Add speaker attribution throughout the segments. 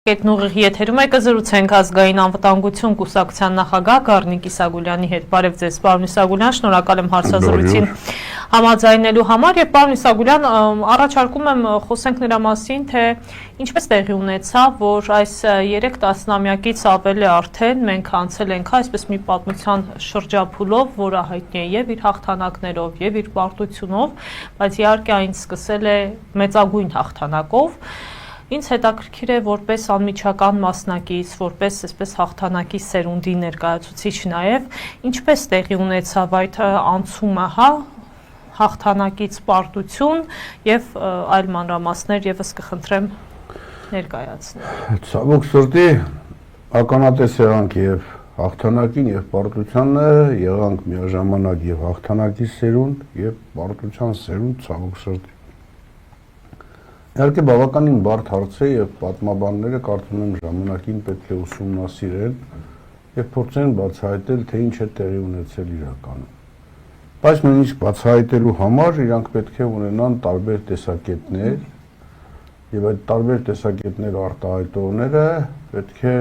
Speaker 1: Կետնուղիղ եթերում եք զրուցենք ազգային անվտանգություն կուսակցության նախագահ Գառնիկ Իսագուլյանի հետ։ Բարև ձեզ, պարոն Իսագուլյան, շնորհակալ եմ հարցազրույցին համաձայնելու համար եւ պարոն Իսագուլյան, առաջարկում եմ խոսենք նրա մասին, թե ինչպես տեղի ունեցավ, որ այս 3 տասնամյակից ավել է արդեն մենք անցել ենք այսպես մի պատմության շրջափուլով, որը հայտնի է եւ իր հաղթանակներով եւ իր պարտությունով, բայց իհարկե այն սկսել է մեծագույն հաղթանակով։ Ինձ հետաքրքիր է որպես անմիջական մասնակից, որպես այսպես հաղթանակի սերունդի ներկայացուցիչ նաև, ինչպես տեղի ունեցավ այդ անցումը, հա, հաղթանակից պարտություն եւ այլ մանրամասներ եւս կխնդրեմ ներկայացնել։
Speaker 2: Ցավոք սրտի ականատես եղանք եւ հաղթանակին եւ պարտությանը, եղանք միաժամանակ եւ հաղթանակի սերունդ եւ պարտության սերունդ, ցավոք սրտի։ Իհարկե բավականին բարդ հարց է եւ պատմաբանները կարծում եմ ժամանակին պետք է ուսումնասիրեն եւ փորձեն բացահայտել թե ինչ է տեղի ունեցել իրականում։ Բայց նույնիսկ բացահայտելու համար իրանք պետք է ունենան տարբեր տեսակետներ եւ այդ տարբեր տեսակետներ արտահայտողները պետք է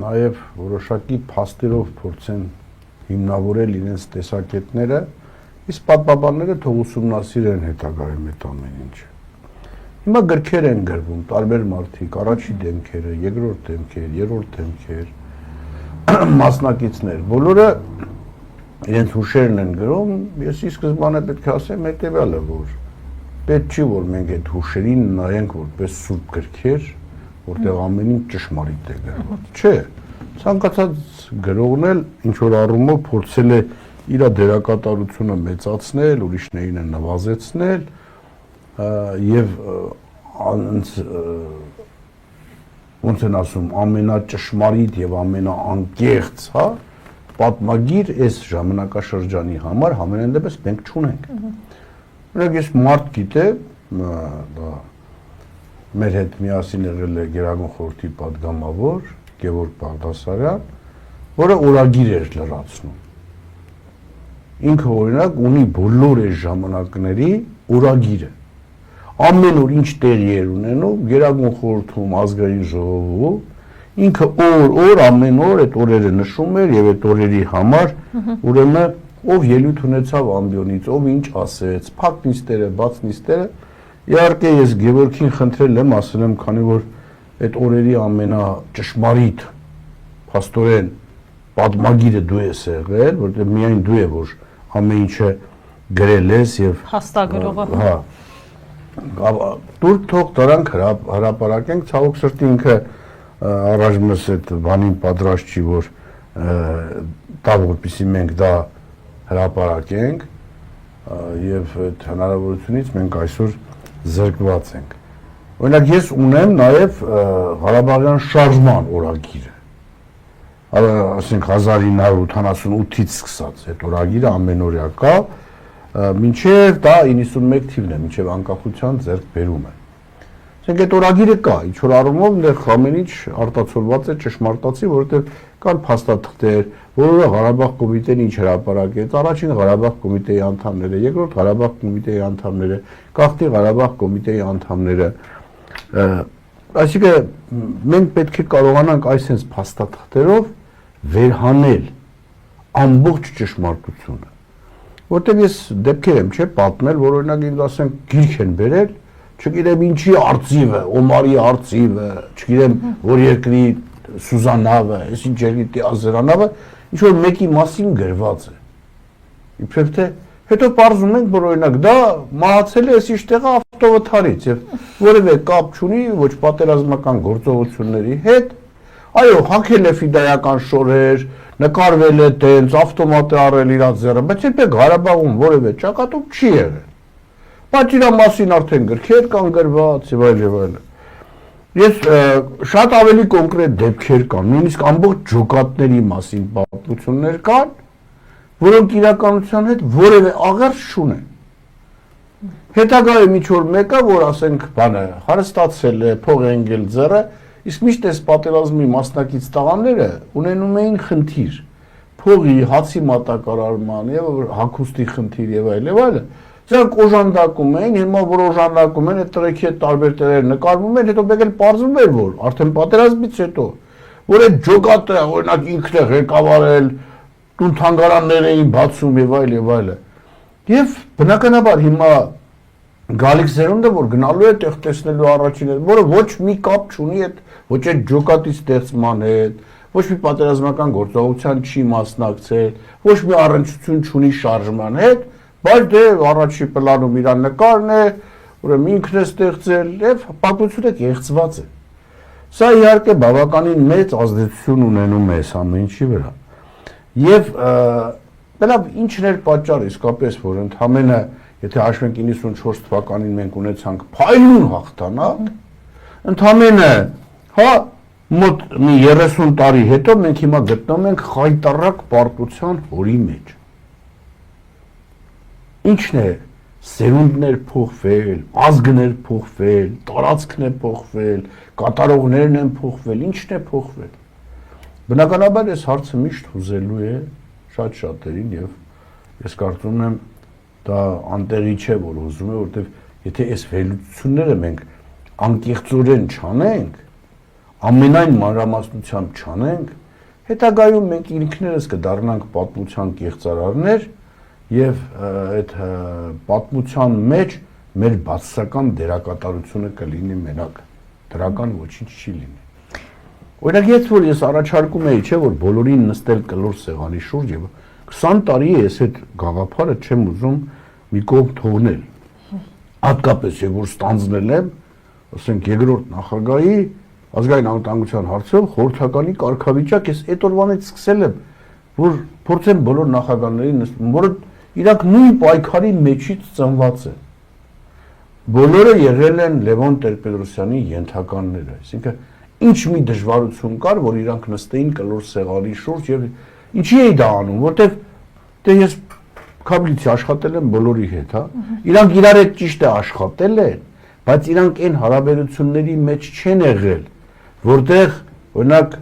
Speaker 2: նաեւ որոշակի փաստերով փորձեն հիմնավորել իրենց տեսակետները, իսկ պատմաբանները թող ուսումնասիրեն հետագայում այդ ամեն ինչը։ Հիմա գրքեր են գրվում, տարբեր մարդիկ, առաջի դեմքերը, երկրորդ դեմքեր, երրորդ դեմքեր, մասնակիցներ, բոլորը իրենց հուշերն են գրում, ես ի սկզբանե պետք է ասեմ հետևյալը, որ պետք չի, որ մենք այդ հուշերին նայենք որպես սուրբ գրքեր, որտեղ ամեն ինչ ճշմարիտ է գրված։ Չէ, ցանկացած գրողն էլ ինչ-որ առումով փորձել է իր դերակատարությունը մեծացնել, ուրիշներին է նվազեցնել, եւ ոնց են ասում ամենաճշմարիտ եւ ամենաանկեղծ, հա, պատմագիր այս ժամանակաշրջանի համար համենայն դեպս մենք չունենք։ Օրինակ ես մարդ գիտեմ, դա մեր հետ միասին եղել է Գերագույն խորհրդի պատգամավոր Գևորգ Բաղդասարյան, որը օրագիր էր լրացնում։ Ինքը օրինակ ունի բոլոր այս ժամանակների օրագիրը։ Ամեն օր ինչ տեղի էր ունենում Գերագույն խորհրդում, ազգային ժողովում, ինքը օր ամեն օր այդ օրերը նշում էր եւ այդ օրերի համար ուրեմն ով ելույթ ունեցավ ամբիոնից, ով ինչ ասեց, փակ նիստերը, բաց նիստերը, իհարկե ես Գևորգին խնդրել եմ, ասել եմ, քանի որ այդ օրերի ամենաճշմարիտ փաստորեն պատմագիրը դու ես եղել, որտեղ միայն դու ես որ ամեն ինչը գրել ես եւ
Speaker 1: հաստագրողը,
Speaker 2: հա դուր թող դրանք հրապարակենք, ցավոք սրտի ինքը առաջմս այդ բանին պատրաստ չի, որ դա որպեսզի մենք դա հրապարակենք եւ այդ հնարավորությունից մենք այսօր զրկված ենք։ Օրինակ ես ունեմ նաեւ Ղարաբաղյան շարժման օրագիրը, ասենք 1988-ից սկսած այդ օրագիրը ամենօրյա կա, մինչև դա 91 թիվն է, մինչև անկախության ձեռքբերումը։ Ասենք այդ օրագիրը կա, ինչ որ առումով դեռ ամեն ինչ արտացոլված է ճշմարտացի, որովհետև կան փաստաթղթեր, որը Ղարաբաղ կոմիտեն ինչ հրապարակեց, առաջին Ղարաբաղ կոմիտեի անդամները, երկրորդ Ղարաբաղ կոմիտեի անդամները, գաղթի Ղարաբաղ կոմիտեի անդամները։ Այսինքն մենք պետք է կարողանանք այսպես փաստաթղթերով վերհանել ամբողջ ճշմարտությունը։ Որտեղ ես դեպքեր եմ, չէ, պատմել, որ օրինակ ինձ ասեն գիրք են բերել, չգիտեմ ինչի արծիվը, Օմարի արծիվը, չգիտեմ որ երկրի Սուզանավը, այս ինչ երկրի Ազերանավը, ինչ որ մեկի մասին գրված է։ Իբրև թե հետո պարզում ենք, որ օրինակ դա մահացել է այս տեղը ավտովթարից եւ որևէ կապ չունի ոչ պատերազմական գործողությունների հետ, այո, հագել է ֆիդայական շորեր, նկարվել է տենց, ավտոմատ է առել իր ձեռը, բայց երբեք Ղարաբաղում որևէ ճակատում չի եղել։ Բայց իր մասին արդեն գրքեր կան գրված եւ այլ։ Ես շատ ավելի կոնկրետ դեպքեր կան, նույնիսկ ամբողջ ջոկատների մասին պատմություններ կան, որոնք իրականության հետ որևէ աղերս չունեն։ Հետագայում ինչ որ մեկը, որ ասենք բանը հարստացել է, փող է ընկել ձեռը, իսկ միշտ այս պատերազմի մասնակից տղաները ունենում էին խնդիր, փողի, հացի մատակարարման եւ հագուստի խնդիր եւ այլ, Սրանք օժանդակում էին, հիմա որ օժանդակում են, այդ տրեքի հետ տարբեր տեղեր նկարվում են, հետո եկել պարզվում էր, որ արդեն պատերազմից հետո, որ այդ ջոկատը օրինակ ինքն է ղեկավարել, տուն թանգարաններ էին բացում եւ այլ եւ այլը։ Եվ բնականաբար հիմա գալիք սերունդը, որ գնալու է տեղ տեսնելու առաջինը, որը ոչ մի կապ չունի այդ ոչ այդ ջոկատի ստեղծման հետ, ոչ մի պատերազմական գործողության չի մասնակցել, ոչ մի առնչություն չունի շարժման հետ, բայց դե առաջի պլանում իր նկարն է, ուրեմն ինքն է ստեղծել եւ պատմությունը կեղծված է։ Սա իհարկե բավականին մեծ ազդեցություն ունենում է այս ամեն ինչի վրա։ Եվ բնավ ինչն էր պատճառը իսկապես, որ ընդհանրապես եթե հաշվենք 94 թվականին մենք ունեցանք փայլուն հաղթանակ, ընդհանրապես, հա, մոտ մի 30 տարի հետո մենք հիմա գտնվում ենք խայտառակ պարտության հորի մեջ։ Ինչն է, սերունդներ փոխվել, ազգներ փոխվել, տարածքն է փոխվել, կատարողներն են փոխվել, ինչն է փոխվել։ Բնականաբար այս հարցը միշտ հուզելու է շատ շատերին եւ ես կարծում եմ դա անտեղի չէ, որ ուզում է, որտեվ եթե այս վերլուծությունները մենք անկեղծորեն չանենք, ամենայն մանրամասնությամբ չանենք, հետագայում մենք ինքներս կդառնանք պատմության կեղծարարներ եւ այդ պատմության մեջ մեր բացասական դերակատարությունը կլինի մենակ, դրական ոչինչ չի լինի։ Օրինակ ես որ ես առաջարկում էի, չէ, որ բոլորին նստել կլոր սեղանի շուրջ եւ 20 տարի է ես այդ գաղափարը չեմ ուզում մի կողմ թողնել։ Հատկապես եւ որ ստանձնել եմ, ասենք երկրորդ նախագահի ազգային անվտանգության հարցով խորհրդականի կարգավիճակ ես այդ օրվանից սկսել եմ, որ փորձեմ բոլոր նախագահներին նստում, որը իրանք նույն պայքարի մեջից ծնված են։ Բոլորը եղել են Լևոն Տեր-Պետրոսյանի ենթականները, այսինքն ինչ մի դժվարություն կար, որ իրանք նստեին կլոր սեղանի շուրջ եւ ինչի էի դա անում, որտեվ դե ես կոալիցիա աշխատել եմ բոլորի հետ, հա։ Իրանք իրար հետ ճիշտ է աշխատել են, բայց իրանք այն հարաբերությունների մեջ չեն եղել, որտեղ օրինակ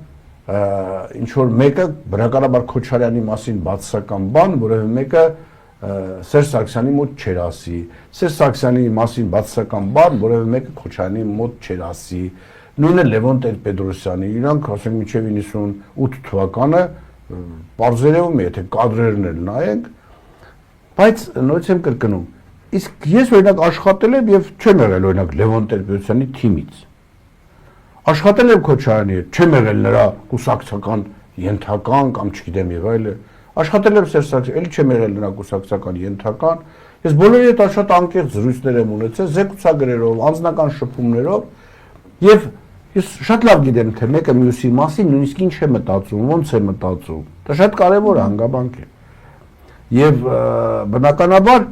Speaker 2: ինչ որ մեկը բնականաբար Քոչարյանի մասին բացասական բան, որովհետեւ մեկը Սերժ Սարգսյանի մոտ չեր ասի, Սերժ Սարգսյանի մասին բացասական բան, որովհետեւ մեկը Քոչարյանի մոտ չեր ասի։ Նույնը Լևոն Տեր-Պետրոսյանի, իրանք ասենք մինչև 98 թվականը բարձրերում է, եթե կադրերն էլ նայենք, բայց նույնպես եմ կրկնում, իսկ ես օրինակ աշխատել եմ եւ չեմ եղել օրինակ Լևոն Տեր-Պետրոսյանի թիմից։ Աշխատել եմ Քոչարյանի հետ, չեմ եղել նրա կուսակցական ենթական կամ չգիտեմ եւ այլը։ Աշխատել եմ Սերժ Սարգսյանի, էլի չեմ եղել նրա կուսակցական ենթական։ Ես բոլորի հետ շատ անկեղծ զրույցներ եմ ունեցել, զեկուցագրերով, անձնական շփումներով եւ ես շատ լավ գիտեմ, թե մեկը մյուսի մասին նույնիսկ ինչ է մտածում, ոնց է մտածում։ Դա շատ կարևոր հանգամանք է։ Եվ բնականաբար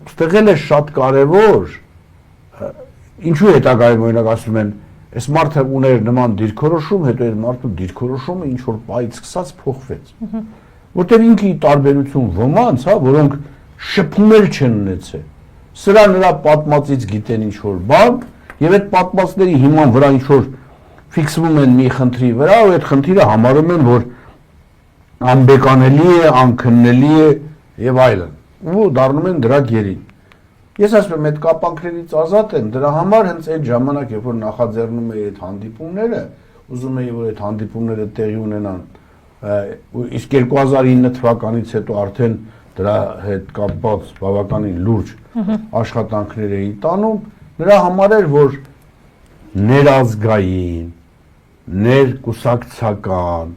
Speaker 2: ստեղել է շատ կարևոր, ինչու հետագայում օրինակ ասում են, այս մարդը ուներ նման դիրքորոշում, հետո այդ մարդու դիրքորոշումը ինչ որ պայից սկսած փոխվեց։ Որտեղ ինքի տարբերություն ոմանց, հա, որոնք շփումներ չեն ունեցել։ Սրա նրա պատմածից գիտեն ինչ որ բան, եւ այդ պատմածների հիման վրա ինչ որ ֆիքսվում են մի խնդրի վրա, ու այդ խնդիրը համարում են, որ անբեկանելի է, անքննելի է եւ այլն։ Ու դառնում են դրա գերին։ Ես ասում եմ, այդ կապանքներից ազատ եմ, դրա համար հենց այդ ժամանակ, երբ որ նախաձեռնում էի այդ հանդիպումները, ուզում էի, որ այդ հանդիպումները տեղի ունենան, իսկ 2009 թվականից հետո արդեն դրա հետ կապված բավականին լուրջ աշխատանքներ էի տանում, նրա համար էր, որ ներազգային, ներկուսակցական,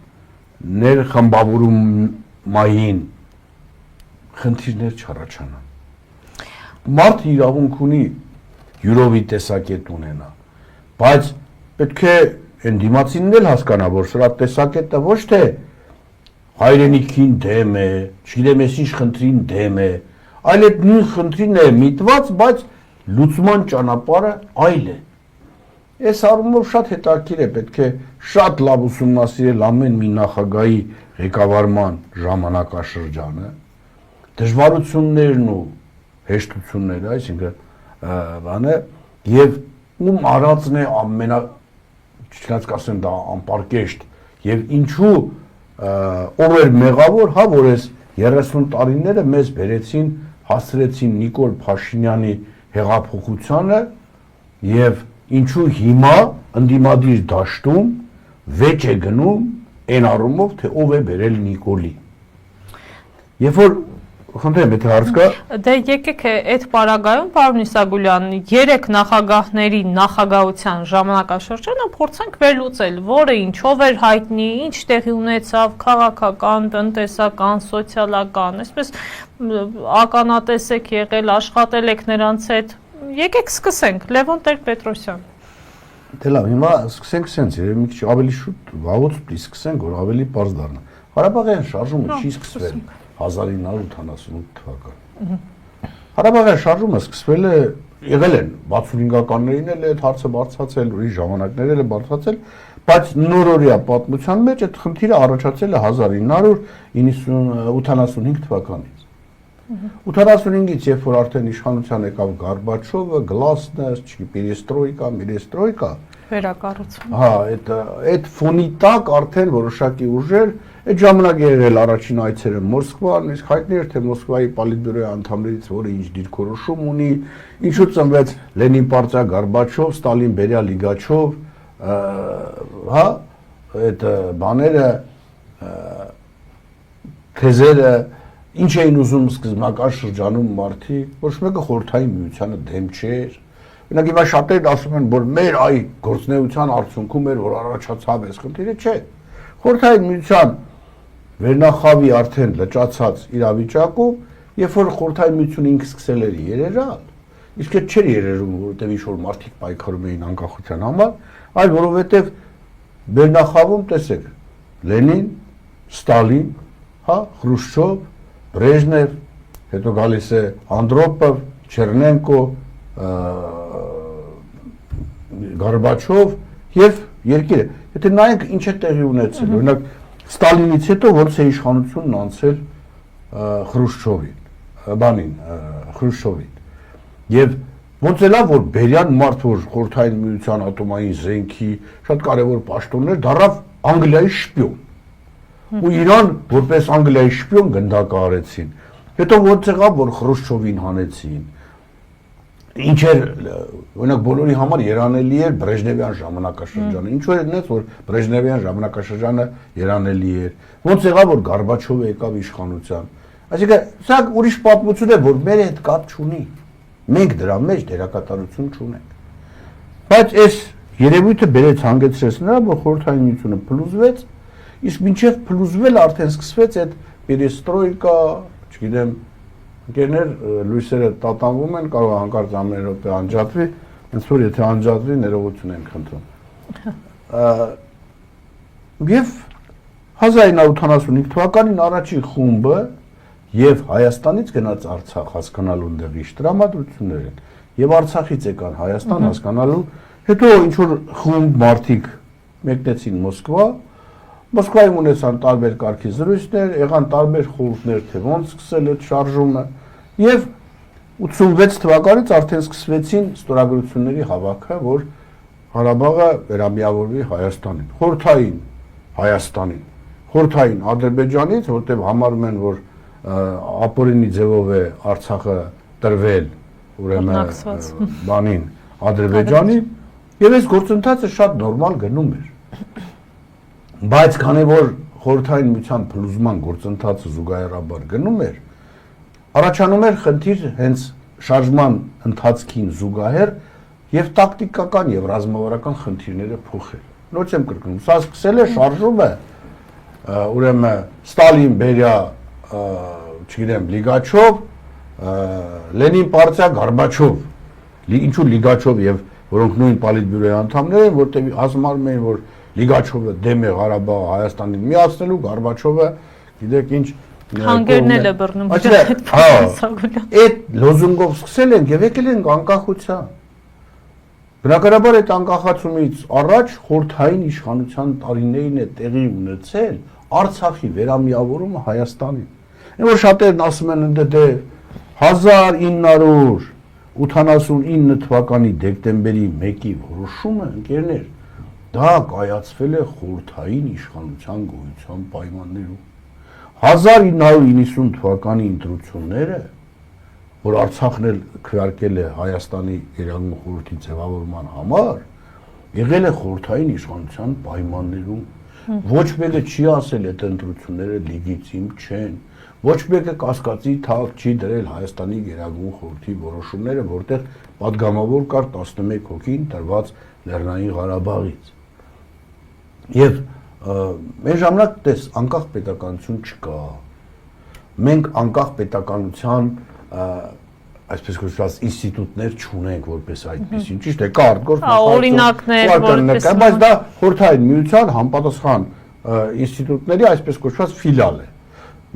Speaker 2: ներխմբավորումային խնդիրներ չառաջանան։ Մարդ իրավունք ունի յուրովի տեսակետ ունենա, բայց պետք է այն դիմացինն էլ հասկանա, որ սրա տեսակետը ոչ թե հայրենիքին դեմ է, չգիտեմ ես ինչ խնդրին դեմ է, այլ այդ նույն խնդրին է միտված, բայց լուծման ճանապարհը այլ է։ Այս առումով շատ հետաքրքիր է, պետք է շատ լավ ուսումնասիրել ամեն մի նախագահի ղեկավարման ժամանակաշրջանը, դժվարություններն ու հեշտությունները, այսինքն բանը, եւ ում արածն է ամենա, չնայած կասեմ դա անպարկեշտ, եւ ինչու ով էր մեղավոր, հա, որ այս 30 տարիները մեզ բերեցին հասցրեցին Նիկոլ Փաշինյանի հեղափոխությանը եւ ինչու հիմա ընդդիմադիր դաշտում վեճ է գնում այն առումով, թե ով է բերել Նիկոլի։ Երբ որ խնդրեմ, եթե հարց կա։
Speaker 1: Դե եկեք այդ պարագայում, պարոն Իսագուլյան, 3 նախագահների նախագահության ժամանակաշրջանը փորձենք վերլուծել, որը ինչով էր հայտնի, ինչ տեղի ունեցավ քաղաքական, տնտեսական, սոցիալական, այսպես ականատես եք եղել, աշխատել եք նրանց հետ։ Եկեք սկսենք, Լևոն Տեր-Պետրոսյան։
Speaker 2: Դե լավ, հիմա սկսենք սենց, երևի մի քիչ ավելի շուտ վաղուց պիտի սկսենք, որ ավելի պարզ դառնա։ Ղարաբաղյան շարժումը չի սկսվել 1988 թվականին։ Ղարաբաղյան շարժումը սկսվել է, եղել են 65-ականներին էլ այդ հարցը բարձրացել, ուրիշ ժամանակներել է բարձրացել, բայց նորօրյա պատմության մեջ այդ խնդիրը առաջացել է 1985 թվականից։ 85-ից երբ որ արդեն իշխանության եկավ Գորբաչովը, Գլասնոստ, Պերեստրոյկա,
Speaker 1: վերակառուցում։
Speaker 2: հա, այդ ֆոնի տակ արդեն որոշակի ուժեր, այդ ժամանակ եղել առաջին այցերը Մոսկվա, իսկ հայտնի էր թե Մոսկվայի պոլիտբյուրոյի անդամներից որը ինչ դիրքորոշում ունի, ինչու ծնվեց Լենին պարտիա Գորբաչով, Ստալին Բերիա Լիգաչով, հա, այդ բաները, թեզերը ինչ էին ուզում սկզբնական շրջանում մարդիկ, ոչ մեկը խորհրդային միությանը դեմ չէր։ Օրինակ հիմա շատերն ասում են, որ մեր այ գործունեության արդյունքում էր, որ առաջացավ այս խնդիրը, չէ։ Խորհրդային միության վերնախավի արդեն լճացած իրավիճակում, երբ որ խորհրդային միությունը ինքը սկսել էր երերալ, իսկ այդ չէր երերում, որովհետև ինչ-որ մարդիկ պայքարում էին անկախության համար, այլ որովհետև վերնախավում, տեսեք, Լենին, Ստալին, հա, Խրուշչով, Բրեժնև, հետո գալիս է Անդրոպով, Չեռնենկո, Գորբաչով եւ երկիրը։ Եթե նայենք ինչ է տեղի ունեցել, օրինակ Ստալինից հետո ոնց է իշխանությունն անցել Խրուշչովին։ Եվ ոնց է լավ, որ Բերյան մարդ, որ խորհրդային միության ատոմային զենքի շատ կարևոր պաշտոններ դառավ Անգլիայի շպիոն։ Ու իրան որպես Անգլիայի շպիոն գնդակահարեցին։ Հետո ոնց եղավ, որ Խրուշչովին հանեցին։ Ինչ էր, օրինակ բոլորի համար երանելի էր Բրեժնևյան ժամանակաշրջանը։ Ինչու էր այնպես, որ Բրեժնևյան ժամանակաշրջանը երանելի էր։ Ոնց եղավ, որ Գորբաչովը եկավ իշխանության։ Այսինքն, սա ուրիշ պատմություն է, որ մեր հետ կապ չունի։ Մենք դրա մեջ դերակատարություն չունենք։ Բայց այս երևույթը բերեց հանգեցրեց նրան, որ խորհրդային միությունը փլուզվեց, իսկ մինչև փլուզվել արդեն սկսվեց այդ պերեստրոյկա, չգիտեմ, ընկերներ լույսերը տատանվում են, կարող հանկարծ ամեն րոպե անջատվի, հենց որ եթե անջատվի, ներողություն ենք խնդրում։ Եվ 1985 թվականին առաջին խումբը եւ Հայաստանից գնաց Արցախ հասկանալու ընդեղի տրամադրություններ են եւ Արցախից եկան Հայաստան հասկանալու, հետո ինչ որ խումբ մարդիկ մեկնեցին Մոսկվա, Մոսկվայում ունեցան տարբեր կարգի զրույցներ, եղան տարբեր խորհուրդներ, թե ոնց սկսել այդ շարժումը եւ 86 թվականից արդեն սկսվեցին ստորագրությունների հավաքը, որ Ղարաբաղը վերամիավորվի Հայաստանին, խորհրդային Հայաստանին, խորհրդային Ադրբեջանից, որտեղ համարում են, որ ապօրինի ձևով է Արցախը տրվել, ուրեմն բանին Ադրբեջանի, եւ այս գործընթացը շատ նորմալ գնում էր։ Բայց քանի որ խորհրդային միության փլուզման գործընթացը զուգահեռաբար գնում էր, առաջանում էր խնդիր հենց շարժման ընթացքին զուգահեռ եւ տակտիկական եւ ռազմավարական խնդիրները փոխել։ Նոր եմ կրկնում, սա սկսել է շարժումը, ուրեմն Ստալին Բերիա, չգիտեմ, Լիգաչով, Լենին պարտիա Գորբաչով, ինչու Լիգաչով եւ որոնք նույն պոլիտբյուրոյի անդամներ են, որտեղ ասում էին, որ Լիգաչովը դեմ է Ղարաբաղը Հայաստանին միացնելու, Գորբաչովը գիտեք ինչ
Speaker 1: հանգերն էլ է բռնում։
Speaker 2: Այդ լոզունգով սկսել են եւ եկել են անկախության։ Բնականաբար այդ անկախացումից առաջ խորհրդային իշխանության տարիներին է տեղի ունեցել Արցախի վերամիավորումը Հայաստանին։ Այն որ շատերն ասում են դե 1989 թվականի դեկտեմբերի 1-ի որոշումը ընկերներ դա կայացվել է խորհրդային իշխանության գոյության պայմաններում։ 1990 թվականի ընտրությունները որ Արցախն էլ քվեարկել է Հայաստանի Գերագույն խորհրդի ձևավորման համար, եղել է խորհրդային իշխանության պայմաններում։ Ոչ մեկը չի ասել այդ ընտրությունները լեգիտիմ չեն։ Ոչ մեկը կասկածի թավ չի դրել Հայաստանի Գերագույն խորհրդի որոշումները, որտեղ պատգամավոր կար 11 հոգին տրված Լեռնային Ղարաբաղից։ Եվ մեր ժամանակ տես անկախ պետականություն չկա։ Մենք անկախ պետականության այսպես կոչված ինստիտուտներ չունենք որպես այդպեսին, ճիշտ է, կա
Speaker 1: օրինակներ,
Speaker 2: բայց դա խորհրդային միության համապատասխան ինստիտուտների այսպես կոչված ֆիլիալ է։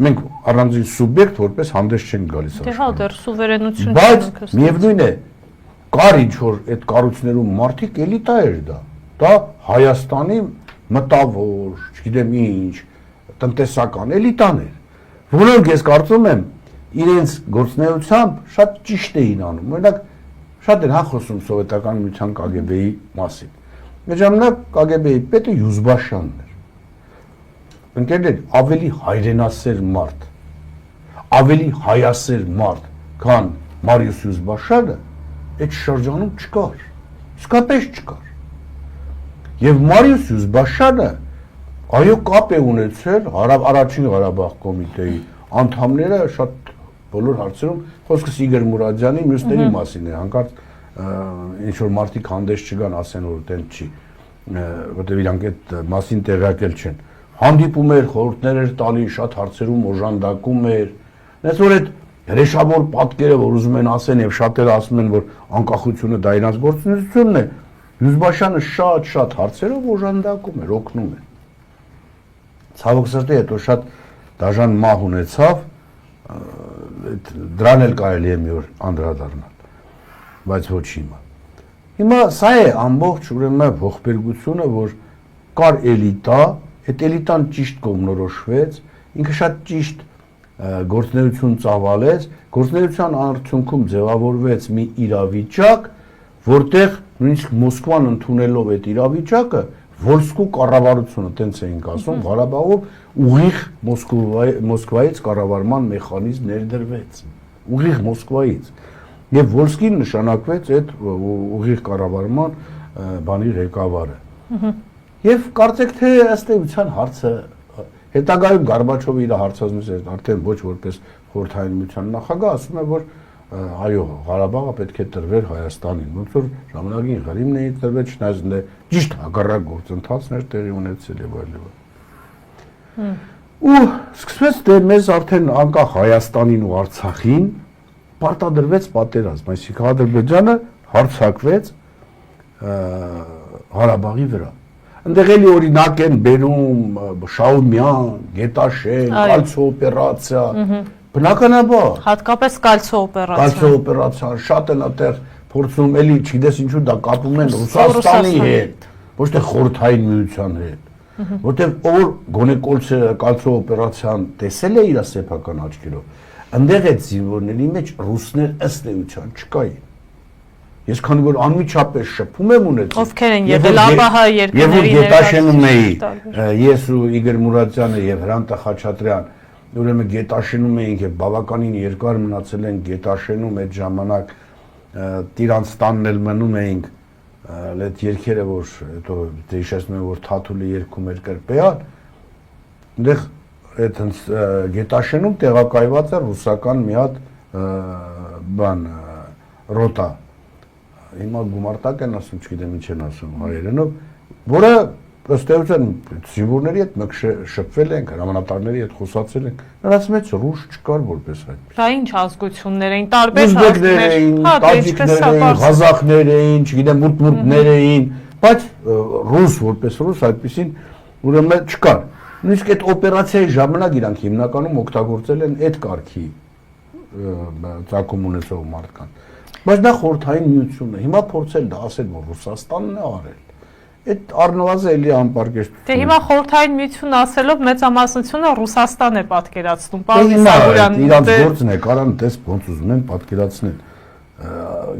Speaker 2: Մենք առանձին սուբյեկտ որպես հանդես չենք գալիս
Speaker 1: աշխարհում։ Դե հա, դեռ սուվերենություն
Speaker 2: չունենք։ Բայց միևնույն է, կար ինչ որ այդ կառույցներում մարդիկ էլիտա էր դա։ Դա Հայաստանի մտավոր, չգիտեմ ինչ, տնտեսական էլիտաներ, որոնք ես կարծում եմ իրենց գործնեությամբ շատ ճիշտ էին անում։ Օրինակ շատ են հա խոսում սովետական միության KGB-ի մասին։ Մեր ժամանակ KGB-ի պետը Յուզբաշյանն էր։ Ընկերներ, ավելի հայրենասեր մարդ, ավելի հայասեր մարդ, քան Մարիուս Յուզբաշյանը այդ շրջանում չկար։ Իսկապես չկար։ Եվ Մարիուս Յուզբաշյանը այո կապ է ունեցել առաջին Ղարաբաղ կոմիտեի անդամները շատ բոլոր հարցերում, խոսքս Իգոր Մուրադյանի մյուսների մասին է, հանկարծ ինչ որ մարդիկ հանդես չգան, ասեն որ տենց չի, որտեղ իրանք այդ մասին տեղյակել չեն։ Հանդիպում էր, խորհուրդներ էր տալի, շատ հարցերում օժանդակում էր։ Այնպես որ այդ հրեշավոր պատկերը, որ ուզում են ասեն եւ շատերը ասում են, որ անկախությունը դա իրանց գործունեությունն է, Յուզբաշյանը շատ հարցերով օժանդակում էր, օգնում էր։ Ցավոք սրտի հետո շատ դաժան մահ ունեցավ, դրան էլ կարելի է մի օր անդրադառնալ, բայց ոչ հիմա։ Հիմա սա է ամբողջ ուրեմն ողբերգությունը, որ կար էլիտա, այդ էլիտան ճիշտ կողմնորոշվեց, ինքը շատ ճիշտ գործունեություն ծավալեց, գործունեության արդյունքում ձևավորվեց մի իրավիճակ, որտեղ նույնիսկ Մոսկվան ընդունելով այդ իրավիճակը, Վոլսկու կառավարությունը տենց էինք ասում, Ղարաբաղով ուղիղ Մոսկվայից կառավարման մեխանիզմ ներդրվեց, ուղիղ Մոսկվայից, եւ Վոլսկին նշանակվեց այդ ուղիղ կառավարման բանի ղեկավարը։ Եվ կարծեք թե ըստ էության հարցը հետագայում Գորբաչովը իր հարցազրույցը արդեն ոչ որպես խորհրդային միության նախագահ ասում է, որ այո, Ղարաբաղը պետք է տրվեր Հայաստանին, ոնց որ ժամանակին Ղրիմն էի տրվել, չնայած դե ճիշտ հակառակ գործընթացներ տեղի ունեցել եւ այլն։ Ու սկսվեց դե մեզ արդեն անկախ Հայաստանին ու Արցախին պարտադրվեց պատերազմ, այսինքն Ադրբեջանը հարձակվեց Ղարաբաղի վրա։ Այնտեղ էլի օրինակ են բերում Շաումյան, Գետաշեն, Կալցո օպերացիա, բնականաբար։
Speaker 1: Հատկապես Կալցո օպերացիա։
Speaker 2: Կալցո օպերացիան շատ են այդտեղ փորձում էլի, չգիտես ինչու դա կապում են Ռուսաստանի հետ, ոչ թե խորհրդային միության հետ։ Որտեղ ով գոնե Կալցո օպերացիան տեսել է իր սեփական աչքերով, այնտեղ այդ զինվորների մեջ ռուսներ ըստ էության չկային։ Ես քանի որ անմիջապես շփում եմ ունեցել։
Speaker 1: Ովքեր են եղել ԱՊՀ երկրների
Speaker 2: Գետաշենում էի, ես ու Իգոր Մուրադյանը եւ Հրանտ Խաչատրյան, ուրեմն Գետաշենում էինք եւ բավականին երկար մնացել ենք Գետաշենում այդ ժամանակ Տիրանց տանն էլ մնում էինք, այդ երկերը որ հետո հիշեցնում եմ որ Թաթուլի երկում էր կրպեան, այնտեղ այդ Գետաշենում տեղակայված է ռուսական մի հատ բան ռոտա, հիմա գումարտակ են ասում, չգիտեմ ինչ են ասում հայերենով, որը ըստ էության զինվորների հետ մենք շփվել ենք, հրամանատարների հետ խոսացել ենք, նրանց մեջ ռուս չկար որպես այդ։
Speaker 1: Դա ինչ ազգություններ էին, տարբեր
Speaker 2: ազգներ էին, տաջիկներ էին, ղազախներ էին, չգիտեմ մուրտմուրտներ էին, բայց ռուս որպես ռուս այդպեսին ուրեմն չկար։ Նույնիսկ այդ օպերացիայի ժամանակ իրանք հիմնականում օգտագործել են այդ կարգի ծագում ունեցող մարդկանց։ Բայց դա խորհրդային միությունն է։ Հիմա փորձել դա ասել, որ Ռուսաստանն է արել։ Այդ առնվազն էլի անպարկեշտ։
Speaker 1: Դե հիմա խորհրդային միություն ասելով մեծամասնությունը Ռուսաստան է պատկերացնում, պարոն Իսագոյան։
Speaker 2: Իրանց գործն է, կարան տես ոնց ուզում են պատկերացնել։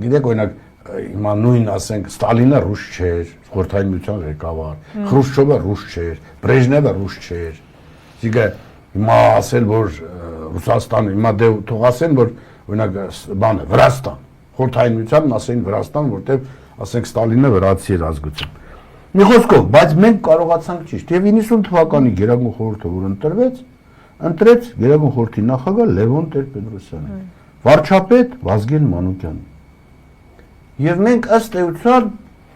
Speaker 2: Գիտեք, օրինակ հիմա նույն ասենք Ստալինը ռուս չէր, խորհրդային միության ղեկավար, Խրուշչովը ռուս չէր, Բրեժնևը ռուս չէր։ Իսկ հիմա ասել, որ Ռուսաստանը հիմա դե թող ասեն, որ օրինակ բանը Վրաստան, խորհրդային միությանն ասեն Վրաստան, որտեղ ասենք Ստալինը վրացի էր ազգություն։ Մի խոսքով, բայց մենք կարողացանք ճիշտ եւ 90 թվականի Գերագույն խորհուրդը, որ ընտրեց Գերագույն խորհրդի նախագահ Լևոն Տեր-Պետրոսյանին, վարչապետ Վազգեն Մանուկյանին։ Եվ մենք ըստ էության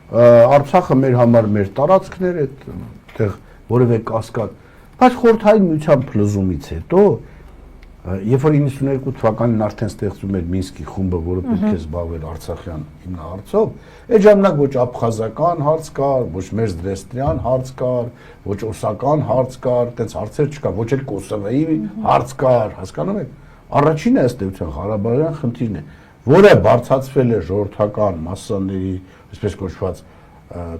Speaker 2: Արցախը մեր համար մեր տարածքներ է, այդտեղ որևէ կասկած, բայց խորհրդային միության փլուզումից հետո, երբ որ 92 թվականին արդեն ստեղծում էր Մինսկի խումբը, որը պետք է զբաղվեր Արցախյան հիմնահարցով, այդ ժամանակ ոչ աբխազական հարց կար, ոչ մերձդրեստրյան հարց կար, ոչ օսական հարց կար, այդպես հարցեր չկար, ոչ էլ Կոսովոյի հարց կար, հասկանում եք։ Առաջինը ըստ էության Ղարաբաղյան խնդիրն է, որը բարձրացվել է ժողովրդական մասսաների, այսպես կոչված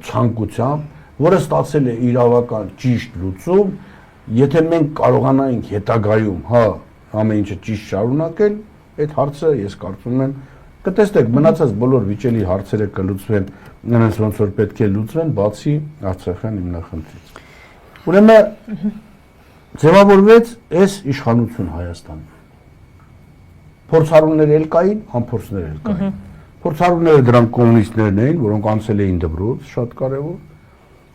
Speaker 2: ցանկությամբ, որը ստացել է իրավական ճիշտ լուծում, եթե մենք կարողանայինք հետագայում, հա, ամեն ինչը ճիշտ շարունակել, այդ հարցը ես կարծում եմ կտեսնեք մնացած բոլոր վիճելի հարցերը կլուծվեն, նրանց ոնց որ պետք է լուծվեն, բացի Արցախյան հիմնախնդրից։ Ուրեմն ձևավորվեց այս իշխանություն Հայաստանում։ Փորձառուներ էլ կային, անփորձներ էլ կային։ Փորձառուները դրանք կոմունիստներն էին, որոնք անցել էին դպրոց, շատ կարևոր։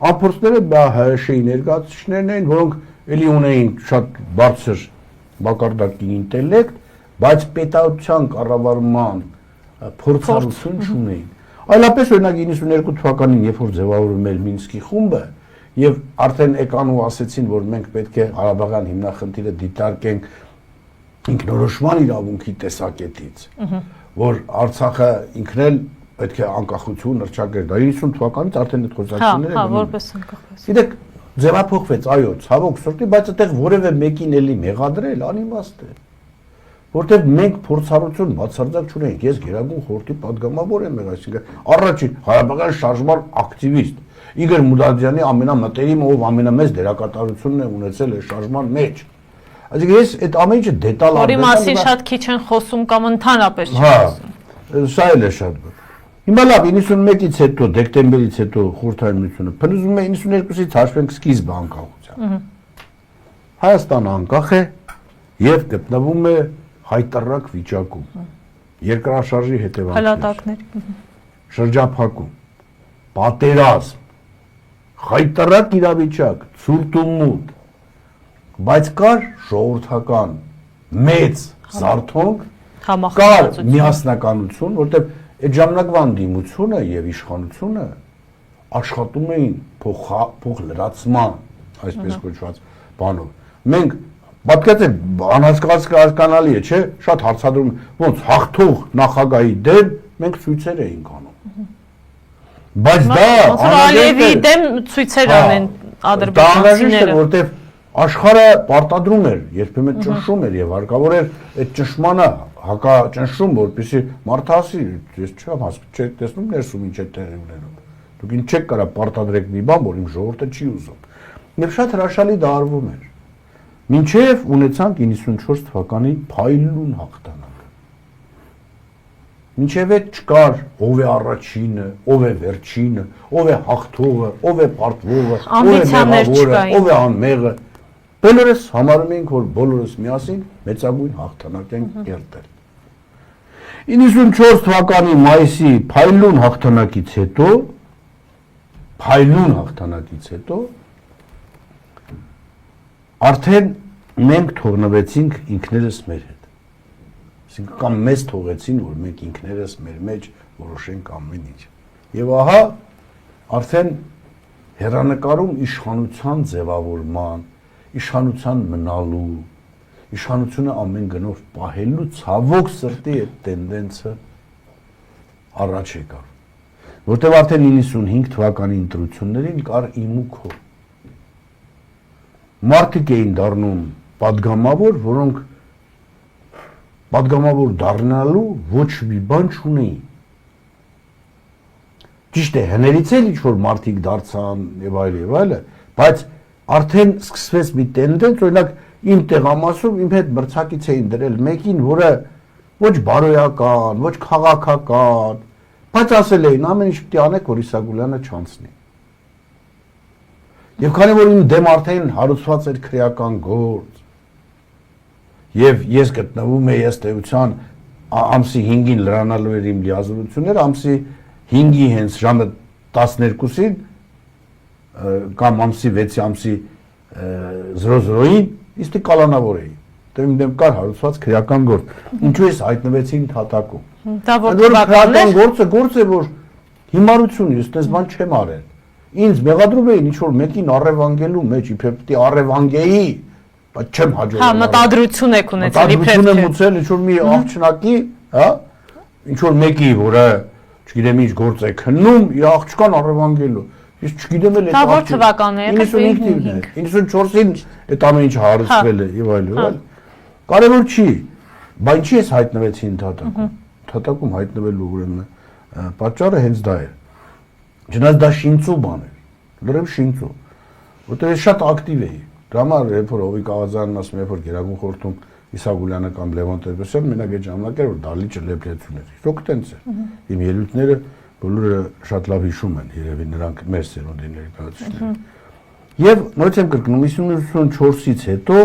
Speaker 2: Անփորձները ՀՀՇ-ի ներկայացուցիչներն էին, որոնք էլի ունեին շատ բարձր մակարդակի ինտելեկտ, բայց պետության կառավարման փորձառություն չունեին։ Այլապես օրինակ 92 թվականին, երբ որ ձևավորվում էր Մինսկի խումբը, եւ արդեն եկան ու ասեցին, որ մենք պետք է Ղարաբաղյան հիմնախնդիրը դիտարկենք ինքնորոշման իրավունքի տեսակետից, որ Արցախը ինքն էլ պետք է անկախություն հռչակեր, դա 90 թվականից արդեն այդ խոսակցությունները
Speaker 1: հա, որպես անկախ։
Speaker 2: Գիտեք, ձևափոխվեց, այո, ցավոք սրտի, բայց այդտեղ որևէ մեկին էլի մեղադրել անիմաստ է, որտեղ մենք փորձառություն բացարձակ չունենք։ Ես Գերագույն խորհրդի падգամավոր եմ եղել, այսինքն առաջին Ղարաբաղյան շարժման ակտիվիստ, Իգոր Մուդադյանի ամենամտերիմ ով ամենամեծ դերակատարությունն է ունեցել այս շարժման մեջ։ Այսինքն ես այդ ամեն ինչը դետալ
Speaker 1: Որի մասին շատ քիչ են խոսում կամ ընդհանրապես չեն խոսում։
Speaker 2: Հա, սա էլ է շատ բան։ Հիմա լավ 91-ից հետո, դեկտեմբերից հետո խորհրդային միությունը փլուզում է 92-ից հաշվենք սկիզբը անկախության։ Հայաստանը անկախ է եւ գտնվում է հայտարարակ վիճակում։ Երկրաշարժի հետևանքներ։ Շրջափակում, պատերազմ, հայտարարակ իրավիճակ, ցուրտ ու մութ, բայց կար ժողովրդական մեծ զարթոնք, կար միասնականություն, որտեղ այդ ժամանակվա դիմությունը եւ իշխանությունը աշխատում էին փոխլրացման, այսպես կոչված բանով։ Մենք պատկերացրեք անհասկանալի է, չէ՞, շատ հարցադրում, ոնց հաղթող նախագահի դեմ մենք ցույցեր էինք անում։ Բայց դա
Speaker 1: Ալիևի դեմ ցույցեր անեն ադրբեջանցիները,
Speaker 2: որտեղ աշխարհը պարտադրում էր, երբեմն ճնշում էր եւ հարկավոր էր այդ ճնշմանը հակաճնշում, որպեսզի մարդը ասի, ես չեմ հասկանում, չեք տեսնում ներսում ինչ է տեղի ունենում։ Դուք ինչ չեք կարա պարտադրեք մի բան, որ իմ ժողովուրդը չի ուզում։ Եվ շատ հրաշալի դա արվում էր։ Մինչև ունեցանք 94 թվականի փայլուն հաղթանակ։ Մինչև այդ չկար ով է առաջինը, ով է վերջինը, ով է հաղթողը, ով է պարտվողը, ով է մեղավորը, ով է անմեղը։ Բոլորս համարում էինք, որ բոլորս միասին մեծագույն հաղթանակ են կերտել։ 94 թվականի մայիսի փայլուն հաղթանակից հետո արդեն մենք թողնվեցինք ինքներս մեր հետ։ Այսինքն կամ մեզ թողեցին, որ մենք ինքներս մեր մեջ որոշենք ամեն ինչ։ Եվ ահա արդեն հեռանկարում իշխանության ձևավորման, իշխանության մնալու, իշխանությունը ամեն գնով պահելու ցավոք սրտի այդ տենդենսը առաջ եկավ։ Որտեղ արդեն 95 թվականի ընտրություններին կար իմուքո։ Մարդիկ էին դառնում падգամավոր, որոնք падգամավոր դառնալու ոչ մի բան չունեին։ Ճիշտ է, հներից էլ ինչ-որ մարդիկ դարձան եւ այլը, բայց արդեն սկսվեց մի տենդենս, օրինակ իմ տեղամասում իմ հետ մրցակից էին դրել մեկին, որը ոչ բարոյական, ոչ քաղաքական, բայց ասել էին ամեն ինչ պետք է անեք, որ Իսագուլյանը չանցնի։ Եվ քանի որ իմ դեմ արդեն հարուցված էր քրեական գործ, եւ ես գտնվում եի ըստ էության ամսի 5-ին լրանալու էր իմ լիազորությունները, ամսի 5-ի հենց ժամը 12-ին կամ ամսի 6-ի ամսի 00-ին իստի կալանավոր էի։ Դե իմ դեմ կար հարուցված քրեական գործ։ Ինչու ես հայտնվեցի ընդհատակում։
Speaker 1: Դա որ
Speaker 2: քրեական գործ է, որ հիմարություն է, այդպես բան չեմ արել։ Ինձ մեղադրում էին ինչ որ մեկին առևանգելու մեջ, իբր պիտի առևանգեի, բայց չեմ հաջողել։
Speaker 1: Հա, մտադրություն եք ունեցել իբր։
Speaker 2: Մտադրություն եմ ունեցել ինչ որ մի աղջնակի, հա, ինչ որ մեկի, որը չգիտեմ ինչ գործ է քննում, իր աղջկան առևանգելու։ Ես չգիտեմ էլ
Speaker 1: այդ աղջիկը թվականն է,
Speaker 2: 95-ին է, 94-ին այդ ամեն ինչ հարուցվել է եւ այլն։ Կարևոր չի, բայց ինչի ես հայտնվեցի ընդհատակում։ Ընդհատակում հայտնվելու ուրեմն պատճառը հենց դա է։ Չնայած դա շինծու բան է, լրիվ շինծու, որտեղ ես շատ ակտիվ էի։ Դրա համար երբ որ Հովիկ Աղազյանն ասում է, որ Գերագույն խորհրդում Իսագուլյանը կամ Լևոն Տեր-Պետրոսյանը մենակ այդ ժամանակ էր որ դալիճը լեփլեցուն էր։ Իսկ տենց է։ Իմ ելույթները բոլորը շատ լավ հիշում են, երևի նրանք մեր սերունդի ներկայացուցիչները։ Եվ նորից եմ կրկնում 94-ից հետո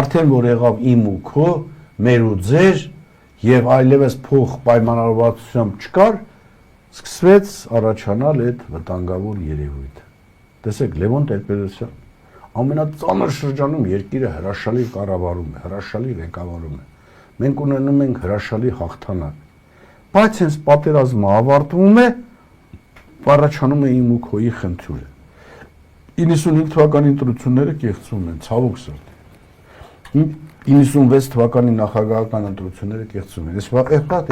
Speaker 2: արդեն որ եղավ իմ ու քո, մեր ու ձեր եւ այլևս փող պայմանավորվածությամբ չկար, սկսվեց առաջանալ այդ վտանգավոր երևույթը։ Տեսեք, Լևոն Տեր-Պետրոսյան ամենածանր շրջանում երկիրը հրաշալի կառավարում է, հրաշալի ղեկավարում է։ Մենք ունենում ենք հրաշալի հաղթանակ։ Բայց հենց պատերազմը ավարտվում է, առաջանում է իմ ու քոյի խնդիրը։ 95 թվականի ընտրությունները կեղծվում են, ցավոք սրտի։ 96 թվականի նախագահական ընտրությունները կեղծվում են։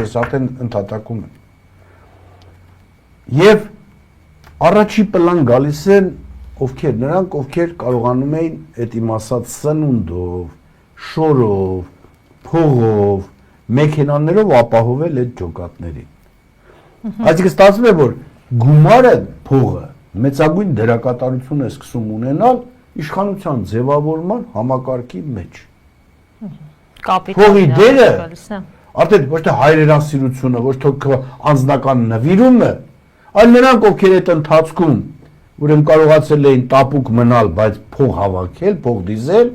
Speaker 2: Ես արդեն ընդհատակում եմ։ Եվ առաջի պլան գալիս են ովքեր նրանք, ովքեր կարողանում էին այդ իմ ասած սնունդով, շորով, փողով, մեքենաներով ապահովել այդ ջոկատներին։ Այսինքն ստացվում է, որ գումարը, փողը մեծագույն դերակատարություն է սկսում ունենալ իշխանության ձևավորման համակարգի մեջ։ Փողի դերը արդեն ոչ թե հայրենասիրությունը, ոչ թե անձնական նվիրումը, այլ նրանք, ովքեր այդ ընթացքում ուրեմն կարողացել էին տապուկ մնալ, բայց փող հավաքել, փող դիզել,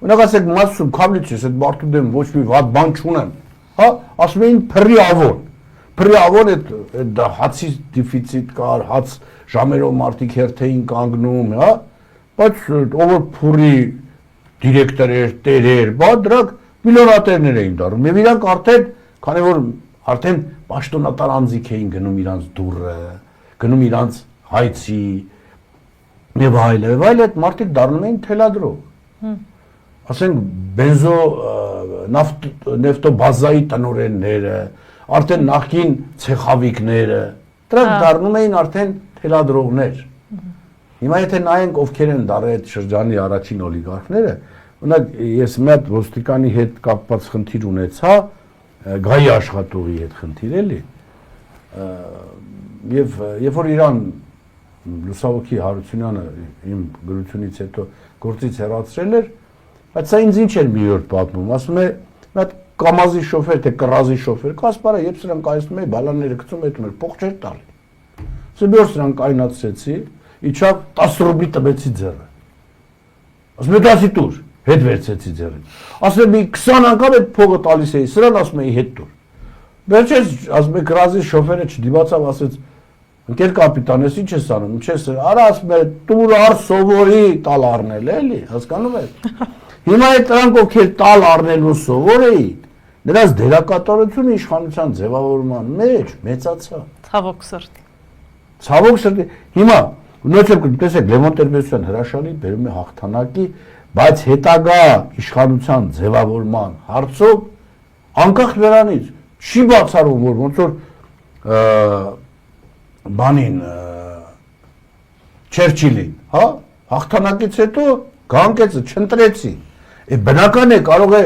Speaker 2: օրինակ ասեք մասում քամլիցես այդ մարդու դեմ ոչ մի վատ բան չունեմ, հա, ասում էին փռի ավոն այդ հացի դեֆիցիտ կար, հաց ժամերով մարդիկ հերթեին կանգնում, հա, բայց ով որ փռի դիրեկտորեր, տերեր, բա դրանք միլիոնատերներ էին դառնում, եւ իրանք արդեն, քանի որ արդեն պաշտոնատար անձիկ էին գնում իրանց դուրը, գնում իրանց հայցի եւ այլն, այդ մարդիկ դառնում էին թելադրող։ Ասենք բենզո նեֆտոբազայի տնօրենները, արդեն նախկին ցեխավիկները, դրանք դառնում էին արդեն թելադրողներ։ Հիմա եթե նայենք ովքեր են դարել այդ շրջանի առաջին օլիգարխները, օրինակ ես մի հատ ոստիկանի հետ կապված խնդիր ունեցա, գայի աշխատողի հետ խնդիր էլի, եւ երբ որ իրան Լուսավորքի Հարությունյանը իմ գրությունից հետո գործից հեռացրել էր, բայց սա ինձ ինչ էր մի օր պատմում, ասում է, մի հատ կամազի շոֆեր, թե կռազի շոֆեր, կասպարա, երբ սրանք կայացնում էի, բալանները գցում էի, փող չէր տալի։ Ասում եմ, որ սրանք կայնացրեցի, իջավ 10 ռուբլի տվեցի ձեռը։ Ասում եմ, դասի տուր, հետ վերցեցի ձեռին։ Ասում եմ, 20 անգամ այդ փողը տալիս էի, սրան ասում էի հետ տուր։ Վերջերս ասում եմ, կռազի շոֆերը չդիմացավ, ասեց, ընկեր կապիտան, ես ինչ ես անում, ինչ ես, արա ասում է, տուր առ սովորի տալ առնել, էլի, հասկանում եք։ Հիմա այդ նրանք ովքեր տալ առնելու սովոր էին, նրանց դերակատարությունը իշխանության ձևավորման մեջ մեծացավ։
Speaker 1: Ցավոք սրտի։
Speaker 2: Ցավոք սրտի։ Հիմա նույնիսկ տեսեք Լևոն Տեր-Պետրոսյան հրաշալի բերում է հաղթանակի, բայց հետագա իշխանության ձևավորման հարցով անկախ նրանից չի բացառում, որ ոնց որ բանին Չերչիլին, հա, հաղթանակից հետո գանկեցը չընտրեցի։ Բնական է կարող է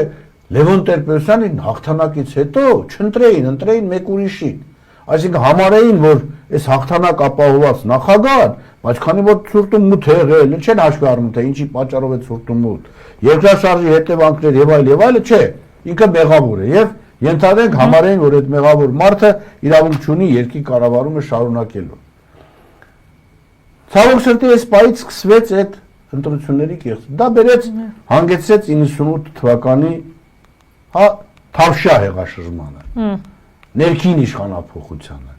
Speaker 2: Լևոն Տեր-Պետրոսյանին հաղթանակից հետո չընտրեին, ընտրեին մեկ ուրիշին։ Այսինքն համարեին, որ այս հաղթանակ ապահովված նախագահն, բայց քանի որ ցուրտում մութ է եղել, չեն հաշվի առնում, թե ինչի պատճառով է ցուրտում մութ։ Երկրաշարժի հետևանքներ եւ այլ, չէ, ինքը մեղավոր է եւ ենթադրենք համարեին, որ այդ մեղավոր մարդը իրավունք չունի երկրի կառավարումը շարունակելու։ Ցավոք սրտի այս պայից սկսվեց այդ ընտրությունների կեղծ։ Դա բերեց հանգեցրեց 98 թվականի, հա, Թավշյա հեղաշրջմանը, ներքին իշխանափոխությանը։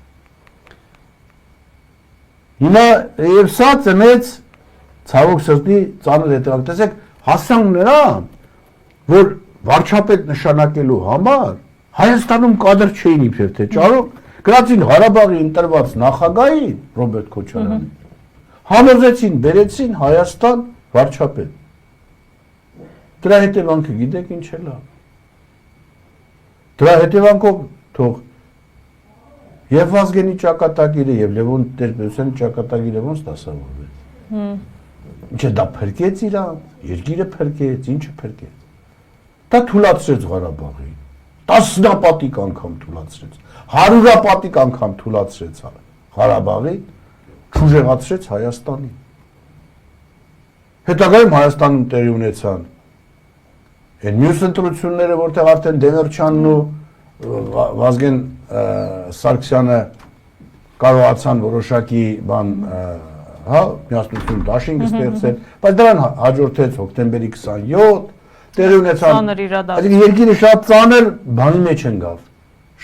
Speaker 2: Հիմա եւ սա ծնեց ցավոք սրտի ծանր հետևանք։ Տեսեք, հասան նրան, որ վարչապետ նշանակելու համար Հայաստանում կադր չէին իբր թե ճարող, գրածին Ղարաբաղի ընտրված նախագահին Ռոբերտ Քոչարյանին, համոզեցին, բերեցին Հայաստան վարչապետ։ Դրա հետևանքը գիտեք ինչ է լավ։ Դրա հետևանքով թող եւ Վազգենի ճակատագիրը եւ Լևոն Տեր-Պետրոսյանի ճակատագիրը ոնց դասավորվեց։ Ինչ դա փրկեց իրան, երկիրը փրկեց, ինչը փրկեց։ Դա թուլացրեց Ղարաբաղին։ Տասնապատիկ անգամ թուլացրեց, հարյուրապատիկ անգամ թուլացրեց Ղարաբաղին, չուժեղացրեց Հայաստանին։ Հետագայում Հայաստանում տեղի ունեցան այն մյուս ընտրությունները, որտեղ արդեն Դեմիրճյանն ու Վազգեն Սարգսյանը կարողացան որոշակի բան, հա, միասնություն դաշինք ստեղծել, բայց դրան հաջորդեց հոկտեմբերի 27 տեղի ունեցան, այսինքն երկիրը շատ ծանր բանի մեջ ընկավ,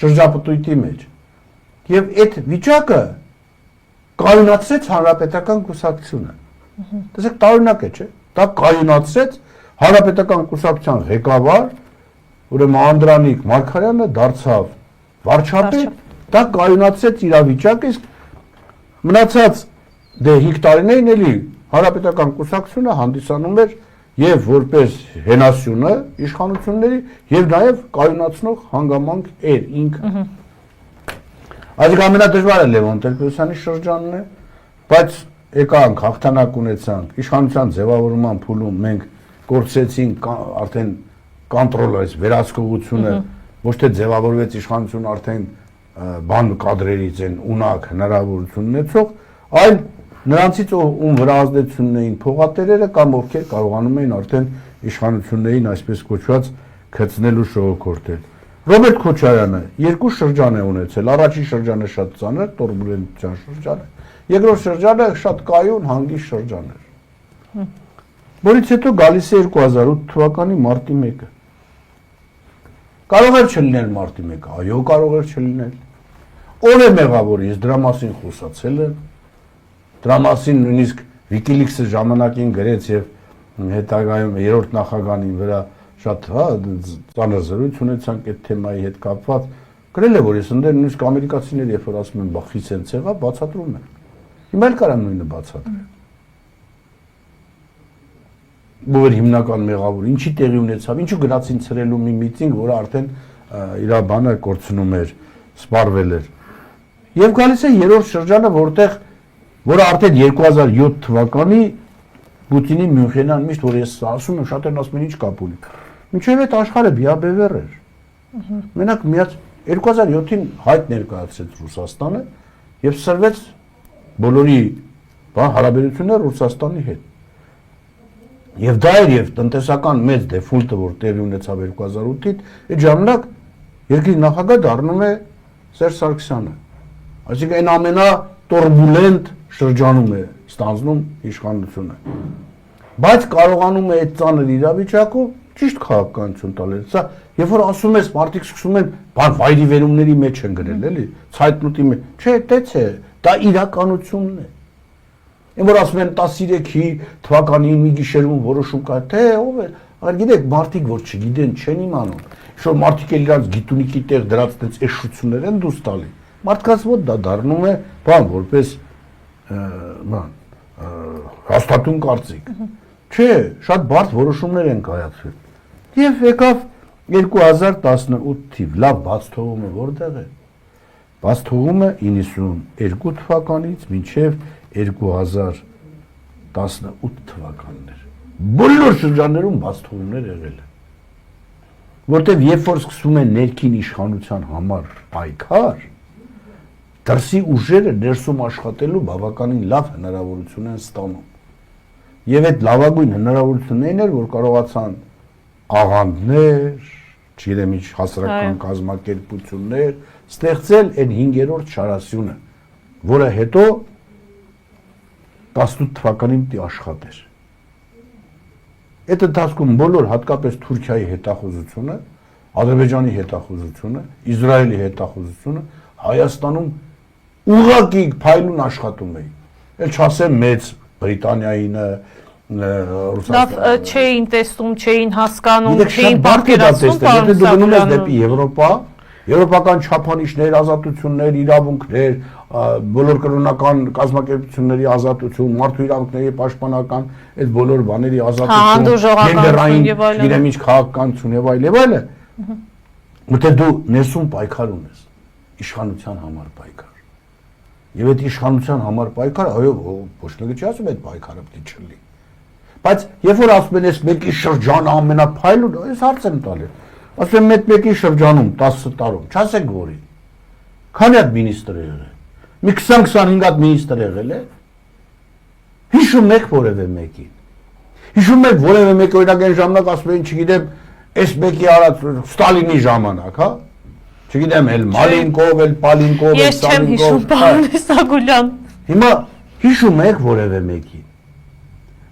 Speaker 2: շրջապտույտի մեջ։ Եվ այդ վիճակը կայունացրեց հանրապետական կուսակցությունը։ Տեսեք, տարօրինակ է, չէ՞։ Դա կայունացրեց հանրապետական կուսակցության ղեկավար, ուրեմն Անդրանիկ Մարգարյանը դարձավ վարչապետ, դա կայունացրեց իրավիճակը, իսկ մնացած դե 5 տարիներին էլի հանրապետական կուսակցությունը հանդիսանում էր եւ որպես հենասյունը իշխանությունների եւ նաեւ կայունացնող հանգամանք էր ինքը։ Այսինքն ամենադժվարը Լևոն Տեր-Պետրոսյանի շրջանն է, բայց եկանք հաղթանակ ունեցանք իշխանության ձևավորման փուլում մենք կորցրեցինք արդեն կոնտրոլը, վերահսկողությունը, ոչ թե ձևավորվեց իշխանությունը արդեն բան կադրերից են ունակ հնարավորություն ունեցող, այլ նրանցից ում վրա ազդեցությունն էին փողատերերը կամ ովքեր կարողանում էին արդեն իշխանություններին այսպես կոչված գծնել ու շողոքորթել։ Ռոբերտ Քոչարյանը երկու շրջան է ունեցել, առաջին շրջանը շատ ծանր, տուրբուլենտության շրջանը, երկրորդ շրջանը շատ կայուն, հանգիստ շրջան էր։ Որից հետո գալիս է 2008 թվականի մարտի 1-ը։ Կարող էր չլինել մարտի 1-ը, այո, կարող էր չլինել։ Ով է մեղավորը, ես դրա մասին խոսացել եմ։ Դրա մասին նույնիսկ Wikileaks-ը ժամանակին գրեց եւ հետագայում երրորդ նախագահանի վրա շատ ծանր զրույց ունեցանք այդ թեմայի հետ կապված։ Գրել է, որ ես ընդեր նույնիսկ ամերիկացիները երբ որ ասում են բախի սենց եղա, բացատրում են։ Հիմա էլ կարամ նույնը բացատրել։ Որ հիմնական մեղավոր, ինչի տեղի ունեցավ, ինչու գնացին ցրելու մի միտինգ, որը արդեն իր բանը կորցնում էր, սպառվել էր։ Եվ գալիս է երրորդ շրջանը, որը արդեն 2007 թվականի Պուտինի Մյունխենյան միշտ որ ես ասում եմ, շատերն ասում են ինչ կապ ունի։ Մինչև այդ աշխարհը բիաբևեռ էր։ Մենակ միած 2007-ին հայտ ներկայացրեց Ռուսաստանը եւ սրվեց բոլորի հարաբերությունները Ռուսաստանի հետ։ Եվ դա էր եւ տնտեսական մեծ դեֆոլտը, որ տեղի ունեցավ 2008-ին, այդ ժամանակ երկրի նախագահ դառնում է Սերժ Սարգսյանը։ Այսինքն այն ամենատուրբուլենտ շրջանում է ստանձնում իշխանությունը։ Բայց կարողանում է այդ ծանր իրավիճակում ճիշտ քաղաքականություն տալ։ Սա երբ որ ասում ես մարդիկ սկսում են բան վայրի վերումների մեջ են գրել, էլի, ցայտնուտի մեջ։ Չէ, տեց է, դա իրականությունն է։ Այն որ ասում են 13-ի թվականին մի գիշերում որոշում կա, թե ով է, այլ գիտեք, մարդիկ որ չգիտեն, չեն իմանում։ Ինչ-որ մարդիկ էլ իրաց գիտունիքի տեղ դրած տենց էշություններ են դուրս տալի։ Մարդկանց մոտ դա դառնում է բան, որպես բան, հաստատուն կարծիք։ Չէ, շատ բարդ որոշումներ են կայացվել։ Եվ եկավ 2018 թիվ, լավ բաց թողումը որտեղ է։ Բաց թողումը 92 թվականից մինչև 2018 թվականներ։ Բոլոր շրջաններում բաց թողումներ եղել են։ Որտեվ երբ որ սկսում են ներքին իշխանության համար պայքար, դրսի ուժերը ներսում աշխատելու բավականին լավ հնարավորություն են ստանում։ Եվ այդ լավագույն հնարավորություններն էր, որ կարողացան աղանդներ, չգիտեմ ինչ հասարակական կազմակերպություններ ստեղծել այն 5-րդ շարասյունը, որը հետո 18 թվականին պիտի աշխատեր։ Այդ ընթացքում բոլոր, հատկապես Թուրքիայի հետախուզությունը, Ադրբեջանի հետախուզությունը, Իսրայելի հետախուզությունը Հայաստանում ուղղակի փայլուն աշխատում էին։ Էլ չասեմ մեծ Բրիտանիայինը,
Speaker 1: Լավ, չէին տեսնում, չէին հասկանում, չէին
Speaker 2: պատկերացնում, եթե դու գնում ես դեպի Եվրոպա, եվրոպական չափանիշներ, ազատություններ, իրավունքներ, բոլոր կրոնական կազմակերպությունների ազատություն, մարդու իրավունքների պաշտպանական այդ բոլոր բաների ազատություն, գենդերային, իրեմ ինչ քաղաքականություն եւ այլն, մտե դու ներսում պայքար ունես, իշխանության համար պայքար։ Եվ այդ իշխանության համար պայքար, այո, ոչ մեկը չի ասում այդ պայքարը պետք է չլինի։ Բայց երբ որ ասում են, այս մեկի շրջանը ամենափայլուն, այս հարց եմ տալի։ Ասում եմ, մեկի շրջանում 10 տարում, չասեք որի։ Քանի հատ մինիստրը եղել։ Մի 20-25 հատ մինիստր եղել է։ Հիշում եք որևէ մեկին։ Հիշում եք որևէ մեկը օրինակ այն ժամանակ ասում էին, չգիտեմ, այս մեկի արած Ստալինի ժամանակ, հա։ Չգիտեմ, էլ Մալինկով, էլ Պալինկով,
Speaker 1: էլ Ստալինկով։ Ես չեմ հիշում, պարոն Իսագուլյան։
Speaker 2: Հիմա հիշում եք որևէ մեկին։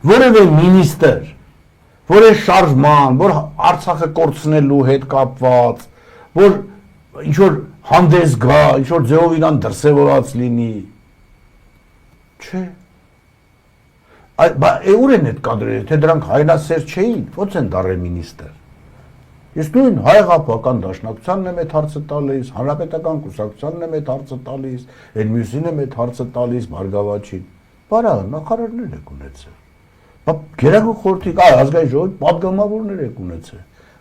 Speaker 2: Որևէ մինիստր, որ է շարժման, որ Արցախը կորցնելու հետ կապված, որ ինչ որ հանդես գա, ինչ որ ձևով իրան դրսևորած լինի։ Չէ։ Ուր են այդ կադրերը, թե դրանք հայրենասեր չէին, ո՞նց են դառել մինիստր։ Ես նույն հայ-աղափական դաշնակցությանն եմ այդ հարցը տալիս, հանրապետական կուսակցությանն եմ այդ հարցը տալիս, այդ մյուսին եմ այդ հարցը տալիս, Բարգավաճին։ Բարա, նախարարներ եք ունեցել։ Գերագույն խորհրդի ազգային ժողովի պատգամավորներ եք ունեցել,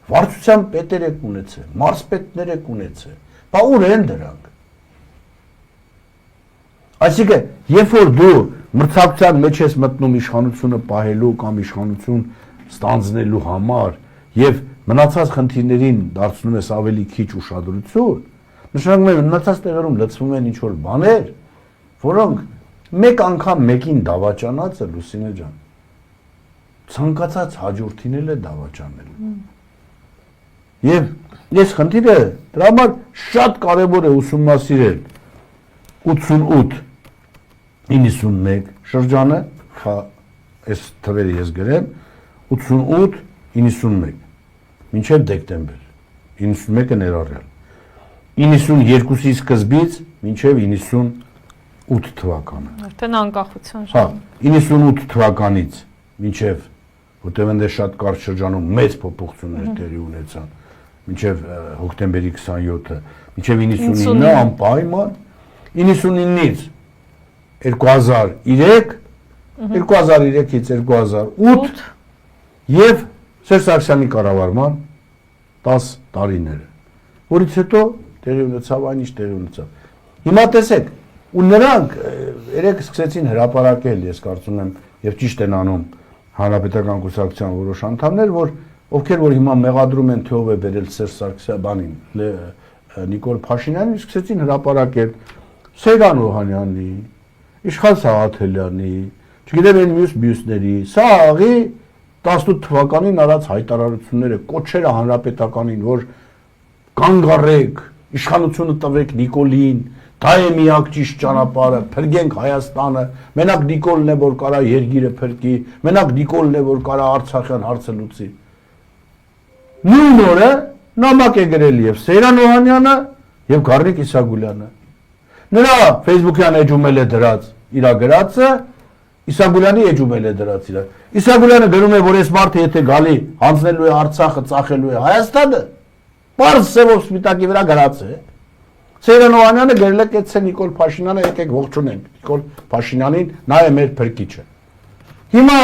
Speaker 2: վարչության պետեր եք ունեցել, մարզպետներ եք ունեցել, բա ուր են դրանք։ Այսինքն, երբ որ դու մրցակցության մեջ ես մտնում իշխանությունը պահելու կամ իշխանություն ստանձնելու համար եւ մնացած խնդիրներին դարձնում ես ավելի քիչ ուշադրություն, նշանակում է մնացած տեղերում լցվում են ինչ որ բաներ, որոնք մեկ անգամ մեկին դավաճանածը Լուսինե ջան ցանկացած հաջորդին էլ է դավաճանելու։ Եվ ես խնդիրը դրա համար շատ կարևոր է ուսումնասիրել 88-91 շրջանը, այս թվերը ես գրեմ, 88-91 մինչև դեկտեմբեր, 91-ը ներառյալ, 92-ի սկզբից մինչև 98 թվականը։
Speaker 1: Արդեն անկախության
Speaker 2: ժամանակ։ 98 թվականից մինչև, որտեղ այնտեղ շատ կարճ շրջանում մեծ փոփոխություններ տեղի ունեցան, մինչև հոկտեմբերի 27-ը, մինչև 99-ը անպայման, 99-ից 2003, 2003-ից 2008 եւ Սերժ Սարգսյանի կառավարման 10 տարիները, որից հետո տեղի ունեցավ այն ինչ տեղի ունեցավ։ Հիմա տեսեք, ու նրանք երեք սկսեցին հրապարակել, ես կարծում եմ, եւ ճիշտ են անում հանրապետական կուսակցության որոշ անդամներ, որ ովքեր որ հիմա մեղադրում են թե ով է բերել Սերժ Սարգսյանին, Նիկոլ Փաշինյանին, սկսեցին հրապարակել Սեյրան Օհանյանի, Իշխան Սաղաթելյանի, չգիտեմ այն մյուսների, սա աղի 18 թվականին արած հայտարարությունները, կոչերը հանրապետականին, որ կանգ առեք, իշխանությունը տվեք Նիկոլին, դա է միակ ճիշտ ճանապարհը, փրկենք Հայաստանը, մենակ Նիկոլն է, որ կարա երկիրը փրկի, մենակ Նիկոլն է, որ կարա Արցախյան հարցը լուծի։ Նույն օրը նամակ է գրել եւ Սեյրան Օհանյանը եւ Գառնիկ Իսագուլյանը։ Նրա Facebook-յան էջում էլ է դրած իր գրածը, Իսագուլյանի էջում էլ է դրած իր։ Իսագուլյանը գրում է, որ այս մարդը եթե գալի հանձնելու է Արցախը, ծախելու է Հայաստանը, բարձ սևով սպիտակի վրա գրած է։ Սեյրան Օհանյանը գրել է կեցցե Նիկոլ Փաշինյանը, եկեք ողջունենք Նիկոլ Փաշինյանին, նա է մեր փրկիչը։ Հիմա,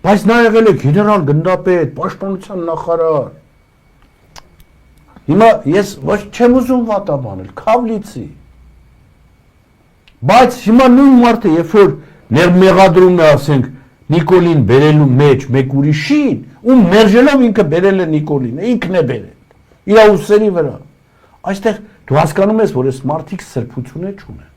Speaker 2: բայց նա եղել է գեներալ գնդապետ, պաշտպանության նախարար։ Հիմա ես ոչ չեմ ուզում վատաբանել, քավլիցի։ Բայց հիմա նույն մարդը, երբ որ մեղադրում է, ասենք, Նիկոլին բերելու մեջ մեկ ուրիշին, ու մերժելով ինքը բերել է Նիկոլին, ինքն է բերել։ Իր ուսերի վրա։ Այստեղ դու հասկանում ես, որ այս մարդիկ սրբություն չունեն։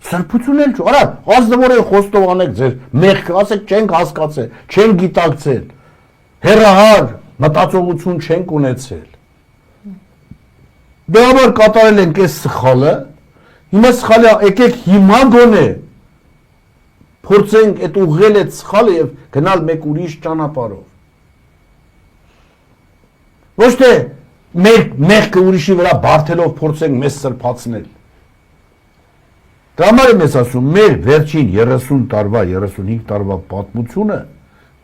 Speaker 2: Սրբություն էլ չունեն։ Արա, ազնվոր է խոստովանեք ձեր մեղքը, ասեք չենք հասկացել, չենք գիտակցել։ Հերահար մտածողություն չենք ունեցել։ Դե համար կատարել ենք այս սխալը, հիմա սխալը եկեք հիմա գոնե փորձենք այդ ուղղել այդ սխալը եւ գնալ մեկ ուրիշ ճանապարհով։ Ոչ թե մեր մեղքը ուրիշի վրա բարթելով փորձենք մեզ սրբացնել։ Դրա համար եմ ես ասում, մեր վերջին 30 տարվա, 35 տարվա պատմությունը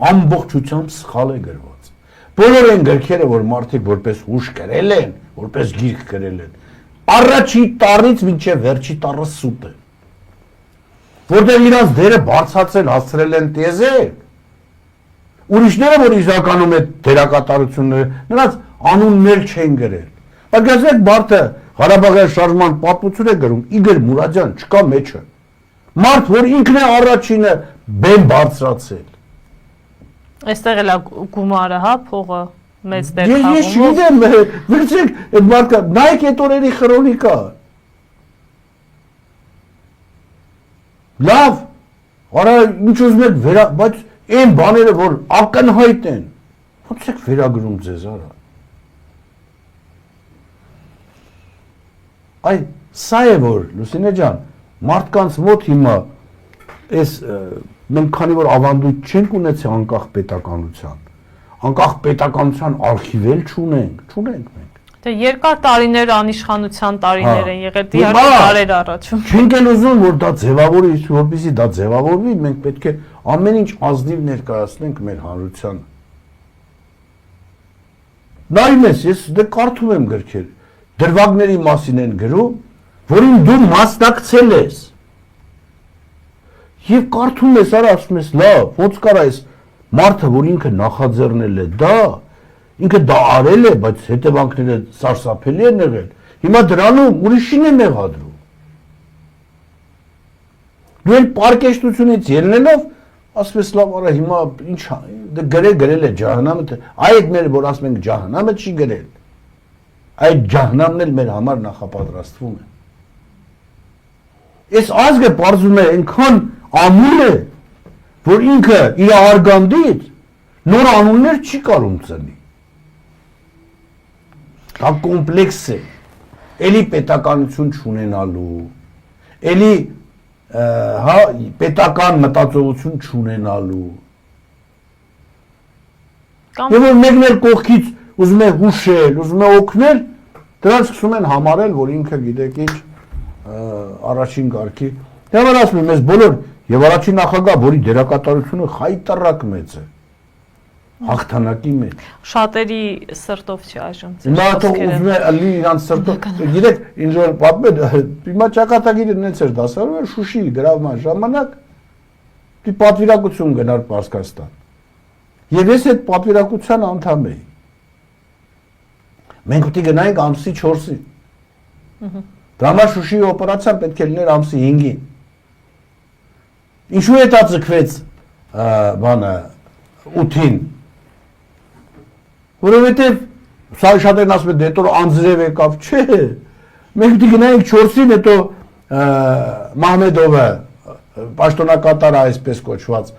Speaker 2: ամբողջությամբ սխալ է գրված։ Բոլոր այն գրքերը, որ մարդիկ որպես հուշ գրել են, որպես գիրք գրել են, առաջի տառից մինչև վերջի տառը սուտ է։ Որտեղ իրանց դերը բարձրացել հասցրել են տեզեր, ուրիշները, որ իրականում այդ դերակատարությունները, նրանց անուններ չեն գրել։ Պատկերացրեք մարդը Ղարաբաղյան շարժման պատմություն է գրում, Իգոր Մուրադյան չկա մեջը։ Մարդ, որ ինքն է առաջինը բեմ բարձրացել։
Speaker 1: Այստեղ էլ է գումարը, հա, փողը մեծ դեր
Speaker 2: Ես չգիտեմ, վերցրեք այդ մարդը, նայեք այդ օրերի խրոնիկա։ Լավ, արա ինչ ուզում եք բայց այն բաները, որ ակնհայտ են, ո՞նց եք վերագրում ձեզ, արա։ Այ սա է որ Լուսինե ջան, մարդկանց մոտ հիմա այս մենք քանի որ ավանդույթ չենք ունեցել անկախ պետականության, անկախ պետականության արխիվել չունենք մենք։
Speaker 1: Դե երկար տարիներ անիշխանության տարիներ են եղել, դիարի տարեր առաջում։
Speaker 2: Չենք էլ ուզում որ դա ձևավորի, որպեսզի դա ձևավորվի, մենք պետք է ամեն ինչ ազնիվ ներկայացնենք մեր հանրությանը։ Նայում ես, ես դե կարդում եմ գրքեր, դրվագների մասին են գրում, որին դու մասնակցել ես։ Եվ կարդում ես, արա ասում ես, լավ, ոնց կարա այս մարդը, որ ինքը նախաձեռնել է դա, ինքը դա արել է, բայց հետևանքները սարսափելի են եղել, հիմա դրանում ուրիշին է մեղադրում։ Դու էլ պարկեշտությունից ելնելով, ասում ես, լավ, արա, հիմա ինչ, գրել է ջահանամը, այդ մեր, որ ասում ենք ջահանամը չի գրել, այդ ջահնամն էլ մեր համար նախապատրաստվում է։ Այս ազգը պարզում է այնքան ամուր է, որ ինքը իր արգանդից նոր անուններ չի կարում ծնի։ Դա կոմպլեքս է, էլի պետականություն չունենալու, էլի պետական մտածողություն չունենալու։ Եվ որ մեկն էլ կողքից ուզում է հուշել, ուզում է օգնել, դրանց սկսում են համարել, որ ինքը գիտեք ինչ առաջին կարգի։ Դե որ ասում եմ, ես բոլոր եւ առաջին նախագահ, որի դերակատարությունը խայտարակ մեծ է, հաղթանակի մեջ։
Speaker 1: Շատերի սրտով չի այժմ։
Speaker 2: Հիմա թող ուզում է ալի իրանց սրտով։ Գիտեք, ինչ որ պատմել, հիմա ճակատագիրը նենց էր դասարանում, Շուշի գրավման ժամանակ դի պատվիրակություն գնար Պարսկաստան։ Եվ ես այդ պատվիրակության անդամ էի։ Մենք ուտի գնայինք ամսի 4-ին։ Դրա համար Շուշիի օպերացիան պետք է լիներ ամսի 5-ին։ Ինչու է դա ձգվեց բանը 8-ին։ Որովհետև սա շատերն ասում են դե տոր անձրև եկավ, չէ։ Մենք ուտի գնայինք 4-ին, հետո Մահմեդովը պաշտոնակատարը այսպես կոչված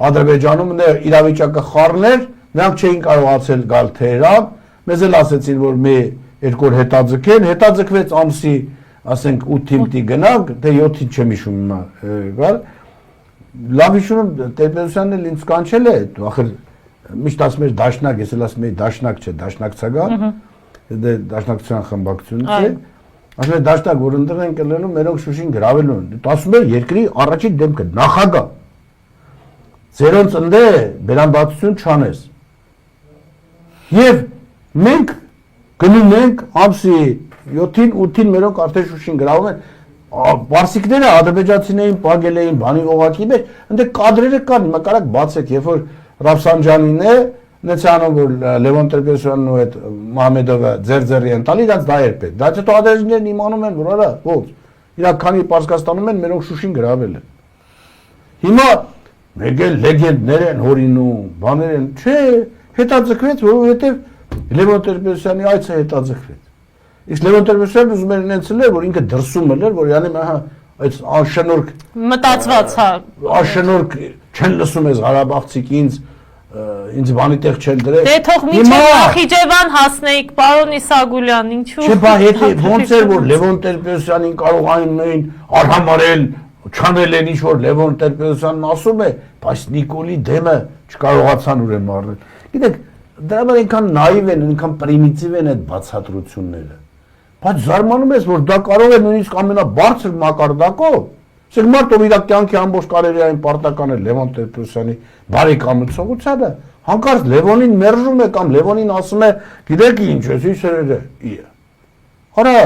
Speaker 2: Ադրբեջանում իրավիճակը խառներ, նրանք չէին կարողացել գալ Թեհրան, մեզ էլ ասեցին, որ մի երկու օր հետաձգեն, հետաձգվեց ամսի, ասենք 8-ին պիտի գնանք, դե 7-ին չեմ հիշում հիմա գալ։ Լավ հիշում եմ, Տեր-Պետրոսյանն էլ ինձ կանչել է, ախր միշտ ասում էր դաշնակ, ես էլ ասում եի դաշնակ չէ, դաշնակցական, դե դաշնակցության խմբակցությունից է, ասում է դաշնակ, որ ընդեղ են կլելու, մերոնք Շուշին գրավելու են, ասում է երկրի առաջին դեմքը, նախագահ, ձերոնց ընդ է բերանբացություն չանես։ Եվ մենք գնում ենք ամսի 7-ին, 8-ին մերոնք արդեն Շուշին գրավում են, Պարսիկները ադրբեջանցիներին պագել էին բանի օղակի մեջ, ընդ կադրերը կան, հիմա կարակ բացեք, երբ որ Ռաֆսանջանին է, նեցանում, որ Լևոն Տեր-Պետրոսյանն ու այդ Մահմեդովը ձեր են տալի, իրանց դա էր պետք։ Դա հետո ադրբեջանցիներն իմանում են, որ արա, ո՞ց։ Իրանք քանի Պարսկաստանում են, մերոնք Շուշին գրավել են։ Հիմա մեկ էլ լեգենդներ են հորինում, բաներ են, չէ, հետաձգվեց, որովհետև Լևոն Տեր-Պետրոսյանի այցը հետաձգվեց։ Իսկ Լևոն Տեր-Պետրոսյանն ուզում էր նենցնել, որ ինքը դրսում էր, որ յանի ահա այս անշնորհք
Speaker 1: մտածված, հա,
Speaker 2: անշնորհք չեն լսում ես Ղարաբաղցիք ինձ բանի տեղ չեն դրել։
Speaker 1: Դե թող միջև Նախիջևան հասնեիք, պարոն Իսագուլյան, ինչու։
Speaker 2: Չէ, բա հետո ոնց էր որ Լևոն Տեր-Պետրոսյանին կարողանում էին արհամարել, չանել են ինչ որ Լևոն Տեր-Պետրոսյանն ասում է, բայց Նիկոլի դեմը չկարողացան ուրեմն առնել։ Գիտեք, դրա համար այնքան նայվ են, այնքան պրիմիտիվ են այդ բացատրությունները։ Բայց զարմանում ես, որ դա կարող է նույնիսկ ամենաբարձր մակարդակով, ասենք մարդը իր կյանքի ամբողջ կարիերային պարտական է Լևոն Տեր-Պետրոսյանի բարեկամությունները, հանկարծ Լևոնին մերժում է կամ Լևոնին ասում է, գիտեք ինչ, ես իսրերը։ Արա,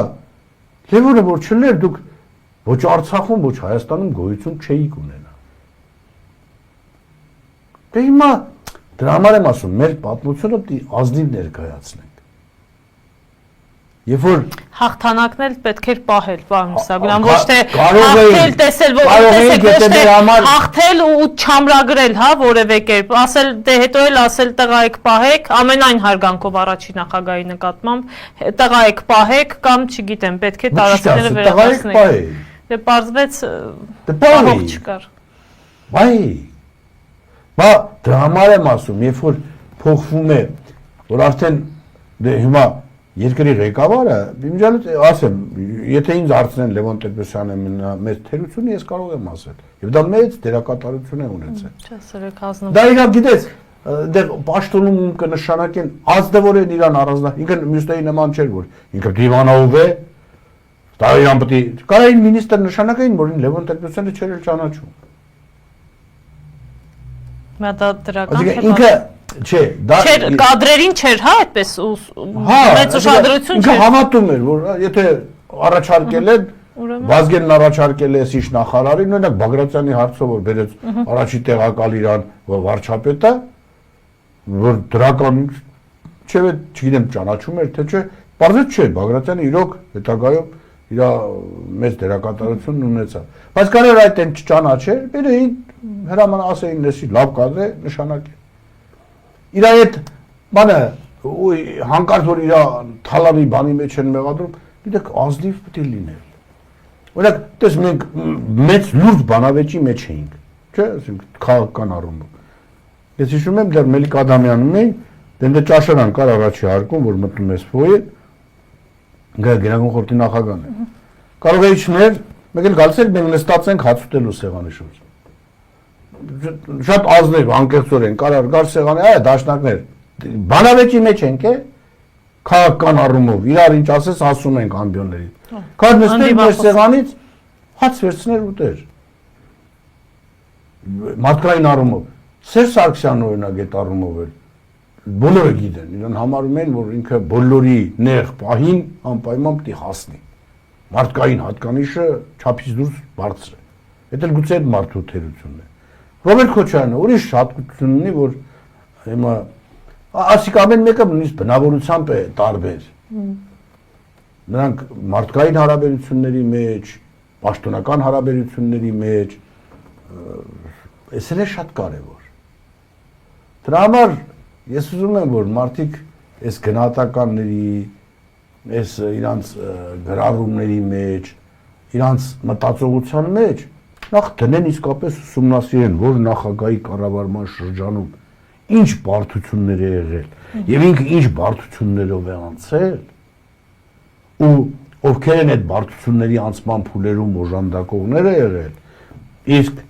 Speaker 2: Լևոնը որ չլեր, դուք ոչ Արցախում, ոչ Հայաստանում գոյություն չէիք ունենա։ Դե հիմա դրա համար եմ ասում, մեր պատմությունը պետք է ազնիվ ներկայացնենք։ Երբ որ
Speaker 1: հաղթանակն էլ պետք էր պահել, պարոն Իսագուլյան, ոչ թե
Speaker 2: կարող
Speaker 1: հաղթել, տեսել, որ հաղթել ու չամրագրել, հա, որևէ կերպ, ասել դե հետո էլ ասել տղա եք պահեք, ամենայն հարգանքով առաջին նախագահի նկատմամբ, տղա եք պահեք կամ չգիտեմ, պետք է տարածքները վերահասնենք։ Դե պարզվեց պահող չկար։
Speaker 2: Բա դրա համար եմ ասում, երբ որ փոխվում է, որ արդեն դե հիմա երկրի ղեկավարը, իմիջիալից ասեմ, եթե ինձ հարցնեն Լևոն Տեր-Պետրոսյանը մեծ թերությունը, ես կարող եմ ասել, եւ դա մեծ դերակատարություն է ունեցել։
Speaker 1: Չասեք ազնիվ։
Speaker 2: Դա իրա գիտես, դեռ պաշտոնում կնշանակեն ազդևորեն իրան առանձնա, ինքը մյուսների նման չէր, որ ինքը դիվանով է, դա իրան պետք է կարային մինիստր նշանակային, որ Լևոն Տեր-Պետրոսյանը չէր ճանաչում։
Speaker 1: Մա դա դրական
Speaker 2: չէ։ Ինքը չէ, դա
Speaker 1: կադրերին չէր, հա, այդպես մեծ ուշադրություն չէր։
Speaker 2: Ինքը հավատում էր, որ եթե առաջարկել են, Վազգենն առաջարկել է եսիշ նախարարին, օրինակ Բագրատյանի հարցով որ բերեց առաջի տեղակալ իրան վարչապետը, որ դրական չէ, չգիտեմ ճանաչում էր, թե չէ, պարզեց չէ, Բագրատյանը իրոք հետագայում իր մեծ դերակատարություն ունեցավ։ Բայց կարող էր այդ այն չճանաչեր, բերեին հրաման ասեին լեսի լավ կադր է նշանակել։ Իր այդ բանը հանկարծ որ իր թալանի բանի մեջ են մեղադրում, գիտեք ազնիվ պետք է լինել։ Օրինակ, տես մենք մեծ լուրջ բանավեճի մեջ էինք, չէ, ասենք քաղաքական առումով։ Ես հիշում եմ դեռ Մելիք Ադամյանն էի, դե ճաշարան կար առաջի հարկում, որ մտնում ես ֆոյե, Գերագույն խորհրդի նախագահն է։ Կարող է իջներ, մեկ էլ գալիս եք մենք նստած ենք հաց ուտելու սեղանի շուրջ։ Շատ ազնիվ, անկեղծորեն կարար գար սեղանի, այ դաշնակներ, բանավեճի մեջ ենք է, քաղաքական առումով, իրար ինչ ասես ասում ենք ամբիոններին։ Կար նստել մեր սեղանից, հաց վերցներ ուտեր։ Մարդկային առումով, Սերժ Սարգսյանն օրինակ այդ առումով էր, բոլորը գիտեն, իրեն համարում են, որ ինքը բոլորի նեղ պահին անպայման պետք է հասնի։ Մարդկային հատկանիշը չափից դուրս բարձր է։ Դա էլ գուցե այդ մարդու թերությունն է։ Ռոբերտ Քոչարյանը ուրիշ հատկություն ունի, որ հիմա ասիկ ամեն մեկը նույնիսկ բնավորությամբ է տարբեր։ Նրանք մարդկային հարաբերությունների մեջ, պաշտոնական հարաբերությունների մեջ, էսել է շատ կարևոր։ Դրա համար ես ուզում եմ, որ մարդիկ այս գնահատականների, այս իրանց գրառումների մեջ, իրանց մտածողության մեջ նախ դնեն իսկապես ուսումնասիրեն, որ նախագահի կառավարման շրջանում ինչ բարդություններ է եղել եւ ինքը ինչ բարդություններով է անցել ու ովքեր են այդ բարդությունների անցման փուլերում օժանդակողները եղել, իսկ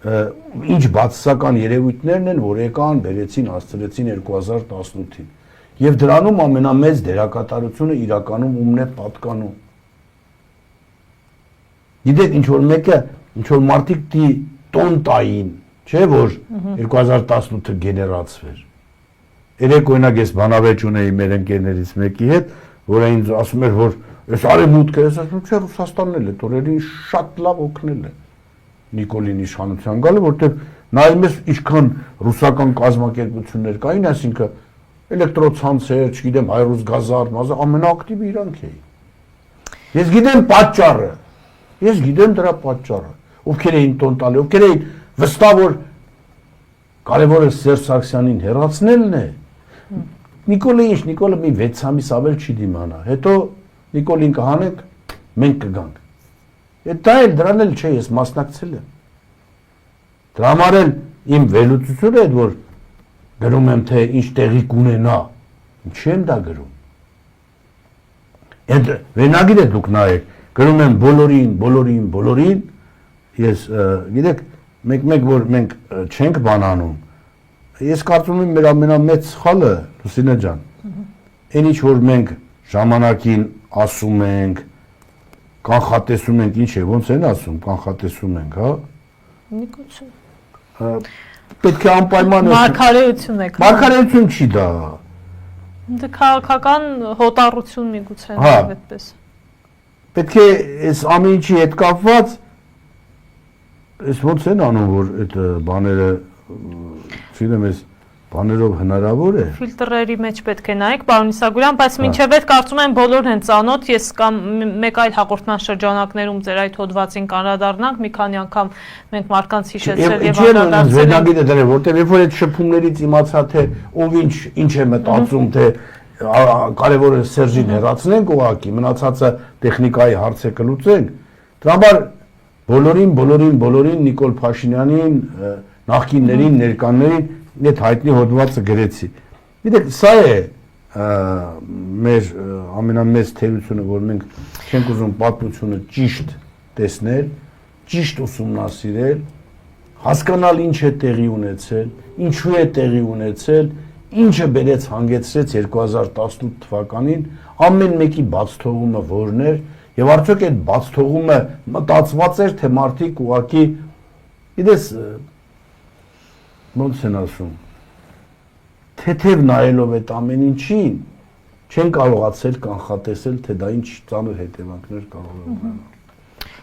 Speaker 2: ինչ բացասական երևույթներն են, որ եկան, բերեցին, հասցրեցին 2018-ին։ Եվ դրանում ամենամեծ դերակատարությունը իրականում ումն է պատկանում։ Գիտեք, ինչ որ մեկը, ինչ որ մարդիկ դի տոն տային, չէ՞ որ 2018-ը գեներացվեր։ Երեք օրինակ ես բանավեճ ունեի մեր ընկերներից մեկի հետ, որը ինձ ասում էր, որ այս արևմուտքը, ես ասում եմ, չէ, Ռուսաստանն էլ է, օրերին շատ լավ օգնել է Նիկոլին իշխանության գալը, որտեղ նայում ես ինչքան ռուսական կազմակերպություններ կային, այսինքն էլեկտրոցանցեր, չգիտեմ, Հայրուս Գազար, մազը ամենաակտիվը իրանք էին։ Ես գիտեմ պատճառը։ Ես գիտեմ դրա պատճառը։ Ովքեր էին տոն տալի, ովքեր էին վստահ որ կարևորը Սերժ Սարգսյանին հեռացնելն է։ Նիկոլը ինչ, Նիկոլը մի 6 ամիս ավել չի դիմանա։ Հետո Նիկոլին կհանենք, մենք կգանք։ Դա էլ դրան էլ չէ, ես մասնակցել եմ։ Դրա համար էլ իմ վերլուծությունը է, որ գրում եմ, թե ինչ տեղի կունենա, ինչի եմ դա գրում։ Այդ վերնագիրը դուք նայեք, գրում եմ բոլորին, ես գիտեք, մեկ որ մենք չենք բանանում, ես կարծում եմ մեր ամենամեծ սխալը Լուսինե ջան, այն ինչ որ մենք ժամանակին ասում ենք, կանխատեսում ենք, ինչ է, ոնց են ասում, կանխատեսում ենք, հա։
Speaker 1: Նիկություն։
Speaker 2: Պետք է անպայման
Speaker 1: Մարգարեություն եք։
Speaker 2: Մարգարեություն չի դա։
Speaker 1: Դա քաղաքական հոտառություն միգուցե
Speaker 2: Հա։
Speaker 1: այդպես։
Speaker 2: Պետք է այս ամեն ինչի հետ կապված այս ոնց են անում, որ այդ բաները, չգիտեմ, այս բաներով հնարավոր է։
Speaker 1: Ֆիլտրերի մեջ պետք է նայեք, պարոն Իսագուլյան, բայց մինչև այդ կարծում եմ բոլորն են ծանոթ, ես կամ մեկ այլ հաղորդման շրջանակներում ձեր այդ հոդվածին կանրադառնանք, մի քանի անգամ մենք մարդկանց հիշեցրել եւ անդրադարձել։
Speaker 2: Վերնագիրը դրել, որտեղ երբ որ այդ շփումներից իմացա, թե ով ինչ է մտածում, թե կարևոր է Սերժին հեռացնենք ուղակի, մնացածը տեխնիկայի հարց է կլուծենք։ Դրա համար բոլորին Նիկոլ Փաշինյանին, նախկիններին, ներկաներին այդ հայտնի հոդվածը գրեցի։ Գիտեք, սա է մեր ամենամեծ թերությունը, որ մենք չենք ուզում պատմությունը ճիշտ տեսնել, ճիշտ ուսումնասիրել, հասկանալ ինչ է տեղի ունեցել, ինչու է տեղի ունեցել, ինչը բերեց հանգեցրեց 2018 թվականին, ամեն մեկի բացթողումը որն էր, եւ արդյոք այդ բացթողումը մտածված էր, թե մարդիկ ուղակի, գիտես, ոնց են ասում, թեթև նայելով այդ ամեն ինչին, չեն կարողացել կանխատեսել, թե դա ինչ ծանր հետևանքներ կարող է ունենալ։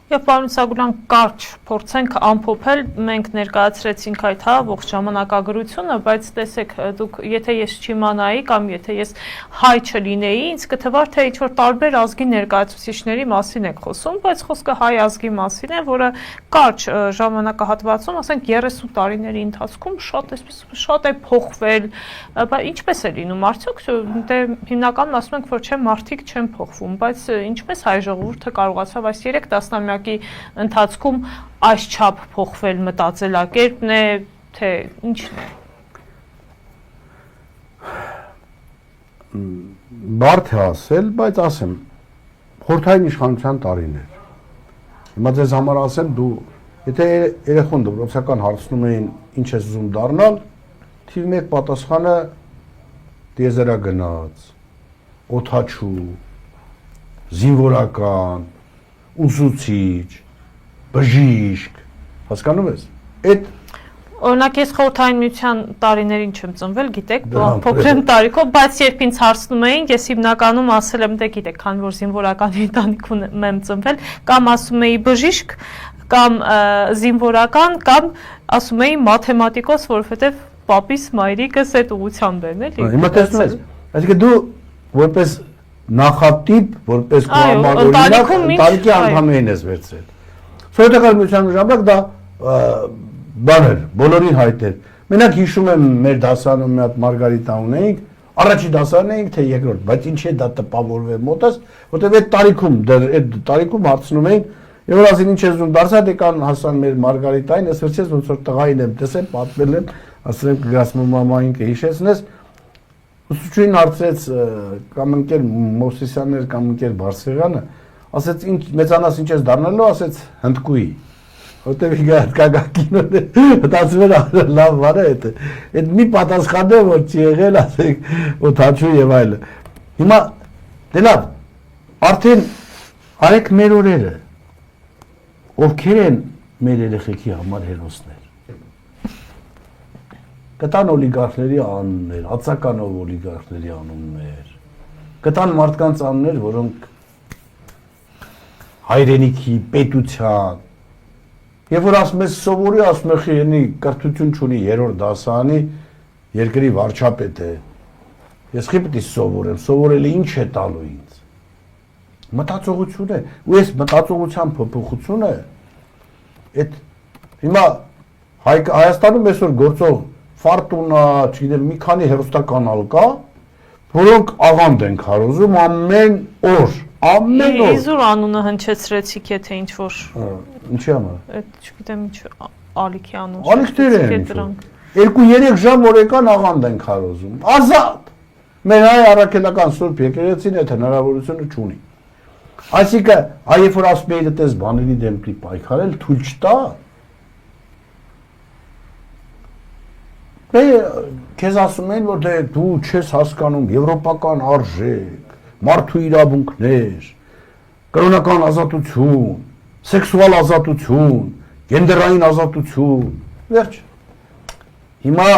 Speaker 1: Եվ պարոն Իսագուլյան, կարճ փորձենք ամփոփել, մենք ներկայացրեցինք այդ ողջ ժամանակագրությունը, բայց տեսեք, դուք եթե ես չիմանայի կամ եթե ես հայ չլինեի, ինձ կթվար թե ինչ-որ տարբեր ազգի ներկայացուցիչների մասին եք խոսում, բայց խոսքը հայ ազգի մասին է, որը կարճ ժամանակահատվածում, ասենք 30 տարիների ընթացքում շատ է փոխվել, բայց ինչպես է լինում, արդյոք դե հիմնականում ասում ենք, որ չէ, մարդիկ չեն փոխվում, բայց ինչպես հայ ժողովուրդը կարողացավ այս 3 տասնամյակի ընթացքում այսչափ փոխվել մտածելակերպն է, թե ինչն է։
Speaker 2: Բարդ է ասել, բայց ասեմ, խորհրդային իշխանության տարիներ։ Հիմա ձեզ համար ասեմ, դու, եթե երեխուն դպրոցական հարցնում էին ինչ ես ուզում դառնալ, թիվ 1 պատասխանը տիեզերագնաց, օդաչու, զինվորական, ուսուցիչ, բժիշկ, հասկանում ես։ Այդ
Speaker 1: Օրինակ ես խորհրդային միության տարիներին չեմ ծնվել, գիտեք, փոքր եմ տարիքով, բայց երբ ինձ հարցնում էին, ես հիմնականում ասել եմ, դե գիտեք, քանի որ զինվորական ընտանիքում եմ ծնվել, կամ ասում էի բժիշկ, կամ զինվորական, կամ ասում էի մաթեմատիկոս, որովհետև պապիս մայրիկս այդ ուղղությամբ են, էլի։
Speaker 2: Հիմա տեսնում ես, այսինքն դու որպես նախատիպ, որպես կողմնորոշ ընտանիքի անդամին ես վերցրել։ Սովետական միության ժամանակ դա բան էր, բոլորին հայտ էր։ Մենակ հիշում եմ մեր դասարանում մի հատ Մարգարիտա ունեինք, առաջի դասարան էինք, թե երկրորդ, բայց ինչ է դա տպավորվել մոտս, որտեղ այդ տարիքում հարցնում էին, եւ որ ասին ինչ ես ուզում դարձա, դեկան հասան մեր Մարգարիտային, ես վերցրեց ոնց որ տղային եմ տեսել, պատմել եմ, ասել եմ կգաս մամային կհիշեցնես, ուսուցչուհին հարցրեց կամ ընկեր Մովսիսյաններ կամ ընկեր Բարսեղյանը, ասեց ինչ մեծանաս ինչ ես դառնալու, ասեց հնդկուի։ Որտեղ գագակինոն է, մտածում էր լավ բան է դա։ Այդ մի պատասխան է որ չի եղել, ասենք, օդաչու եւ այլը։ Հիմա դե լավ, արդեն արեք մեր օրերը։ Ովքեր են մեր երեխեքի համար հերոսներ։ Կտան օլիգարխների անուններ, ածականով օլիգարխների անուններ։ Կտան մարդկանց անուններ, որոնք հայրենիքի, պետության Երբ որ ասում ես սովորի, ասում ես խիհենի կրթություն չունի 3-րդ դասարանի երկրի վարչապետ է։ Ես խի պետք է սովորեմ, սովորելը ինչ է տալու ինձ։ Մտածողություն է, ու այս մտածողության փոփոխությունը այդ հիմա Հայաստանում այսօր գործող Ֆորտունա, չգիտեմ, մի քանի հեռուստականալ կա, որոնք աղանդ են քարոզում ամեն օր, ամեն օր։
Speaker 1: Իզուր անունը հնչեցրեցիք, եթե ինչ որ
Speaker 2: Ինչի համար։
Speaker 1: Այդ չգիտեմ ինչ ալիքի անուն։
Speaker 2: Ալիքներ են։ 2-3 ժամ օրեկան աղանդ են քարոզում։ Ազատ։ Մեր հայ առաքելական Սուրբ եկեղեցին այդ հնարավորությունը չունի։ Այսինքն, երբ որ ասում էի դες բաների դեմ պայքարել, թույլ չտա։ Դե քեզ ասում են, որ դե դու չես հասկանում եվրոպական արժեք, մարդու իրավունքներ, կրոնական ազատություն, սեքսուալ ազատություն, գենդերային ազատություն, վերջ։ Հիմա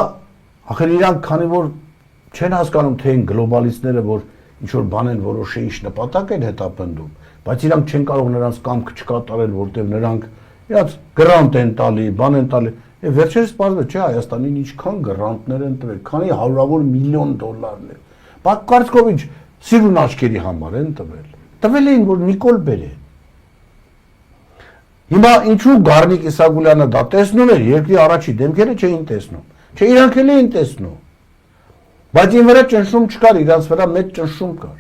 Speaker 2: ախր իրանք քանի որ չեն հասկանում թե են գլոբալիստները, որ ինչ որ բան են որոշեի նպատակ են հետապնդում, բայց իրանք չեն կարող նրանց կամք չկատարել, որտեղ նրանք իրանք գրանտ են տալի, բան են տալի։ Վերջերս պարզվել չէ Հայաստանին ինչքան գրանտներ են տվել, քանի հարյուրավոր միլիոն դոլարներ։ Բայց կարծիքով ինչ սիրուն աչքերի համար են տվել։ Տվել էին որ Նիկոլ բերեն։ Հիմա ինչու Գառնիկ Իսագուլյանը դա տեսնում էր, երկրի առաջի դեմքերը չէին տեսնում։ Չէ, իրանք էլ էին տեսնում։ Բայց ին վրա ճնշում չկար, իրանց վրա մեծ ճնշում կար։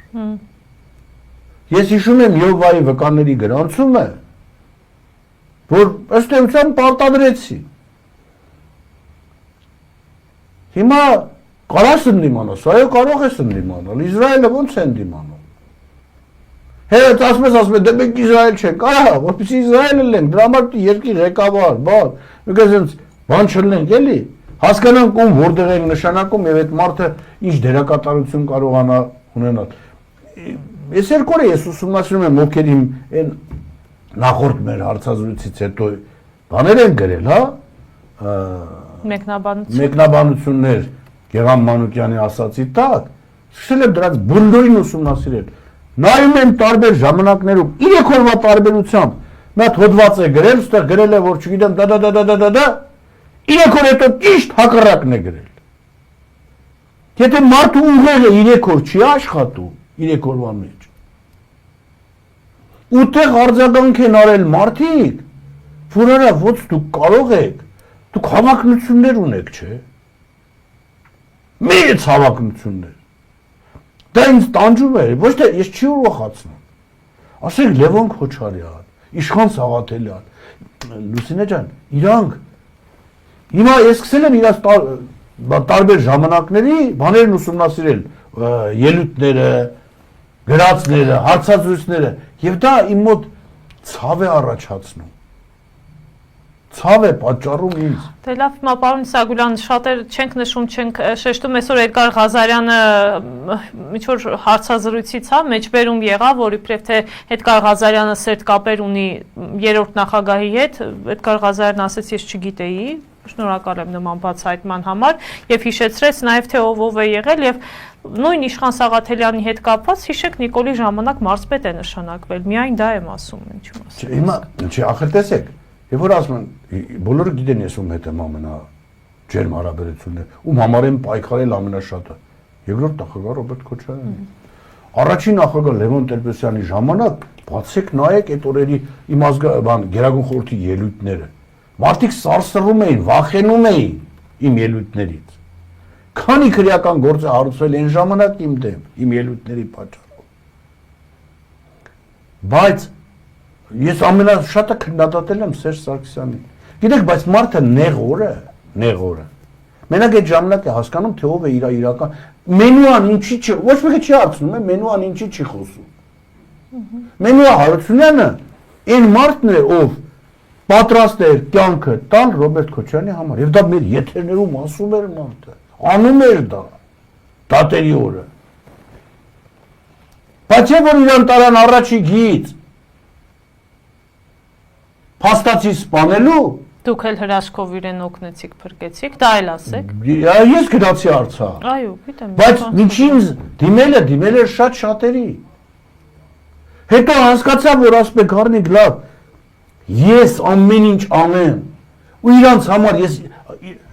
Speaker 2: Ես հիշում եմ Յովայի վկաների գրանցումը, որ ըստ էության պարտադրեցի։ Հիմա կարաս ընդդիմանաս, այո կարող ես ընդդիմանալ, Իսրայելը ոնց է ընդդիմանում։ Հետ ասում ես, դե մենք Իսրայել չենք, ահա, որպեսզի Իսրայելը լինենք, դրա համար երկրի ղեկավար, բան, մենք այսպես բան չլինենք, էլի, հասկանանք ում որտեղ ենք նշանակում եւ այդ մարդը ինչ դերակատարություն կարողանա ունենալ։ Ես երկու օր ես ուսումնասիրում եմ ովքեր իմ այն նախորդ մեր հարցազրույցից հետո բաներ են գրել, հա, մեկնաբանություններ Գեղամ Մանուկյանի ասացի տակ, սկսել եմ դրանց բնդորին ուսումնասիրել։ Նայում եմ տարբեր ժամանակներում 3 օրվա տարբերությամբ մի հատ հոդված է գրել, ստեղ գրել է որ չգիտեմ դա 3 օր հետո ճիշտ հակառակն է գրել։ Եթե մարդու ուղեղը 3 օր չի աշխատում 3 օրվա մեջ։ Ուտեղ արձագանք են արել մարդիկ, որոնց ոնց դուք կարող եք, դուք հավակնություններ ունեք, չէ՞։ Մեծ հավակնություններ։ Դա ինձ տանջում է, ոչ թե ես չի ուրախացնում։ Ասենք Լևոն Քոչարյան, Իշխան Սաղաթելյան, Լուսինե ջան, իրանք հիմա ես սկսել եմ իրաց տարբեր ժամանակների բաներն ուսումնասիրել, ելույթները, գրածները, հարցազրույցները, եւ դա իմ մոտ ցավ է առաջացնում։ Ցավ է պատճառում ինձ։
Speaker 1: Դե լավ, հիմա պարոն Իսագուլյան, շատեր չենք նշում, չենք շեշտում, այսօր Էդգար Ղազարյանը ինչ որ հարցազրույցից հա մեջբերում եղավ, որ իբրև թե Էդգար Ղազարյանը սերտ կապեր ունի երրորդ նախագահի հետ, Էդգար Ղազարյանն ասաց ես չգիտեի, շնորհակալ եմ նման բացահայտման համար եւ հիշեցրեց նաեւ թե ով է եղել եւ նույն Իշխան Սաղաթելյանի հետ կապված հիշեք Նիկոլի ժամանակ մարզպետ է նշանակվել, միայն դա եմ ասում, ինչու՞ ասում։
Speaker 2: Հիմա չի ախր տեսեք, եւ որ ասում են բոլորը գիտեն ես ում հետ եմ ամենաջերմ հարաբերություններ, ում համար եմ պայքարել ամենաշատը։ Երկրորդ նախագահ Ռոբերտ Քոչարյանն։ Առաջին նախագահ Լևոն Տեր-Պետրոսյանի ժամանակ բացեք նայեք այդ օրերի իմ Գերագույն խորհրդի ելույթները։ Մարդիկ սարսռում էին, վախենում էին իմ ելույթներից։ Քանի քրեական գործ է հարուցվել այն ժամանակ իմ դեմ, իմ ելույթների պատճառով։ Բայց ես ամենաշատը քննադատել եմ Սերժ Սարգսյանին։ Գիտեք, բայց մարդը նեղոր է։ Մենակ այդ ժամանակ է հասկանում, թե ով է իր իրական մենուան ինչի չի, ոչ մեկը չի հարցնում, մենուան ինչի չի խոսում։ Մենուա Հարությունյանը այն մարդն է, ով պատրաստ էր կյանքը տալ Ռոբերտ Քոչարյանի համար, եւ դա մեր եթերներում ասում էր մարդը, անում էր դա դատերի օրը։ Բայց եւ որ իրան տարան առաջի գից փաստացի սպանելու,
Speaker 1: դուք էլ հրաշքով իրեն օգնեցիք, փրկեցիք, դա էլ ասեք։
Speaker 2: Ես գնացի Արցախ։
Speaker 1: Այո, գիտեմ։
Speaker 2: Բայց ինչին դիմել էր շատերի։ Հետո հասկացա, որ ասում եք Գառնիկ լավ, ես ամեն ինչ անեմ ու իրանց համար ես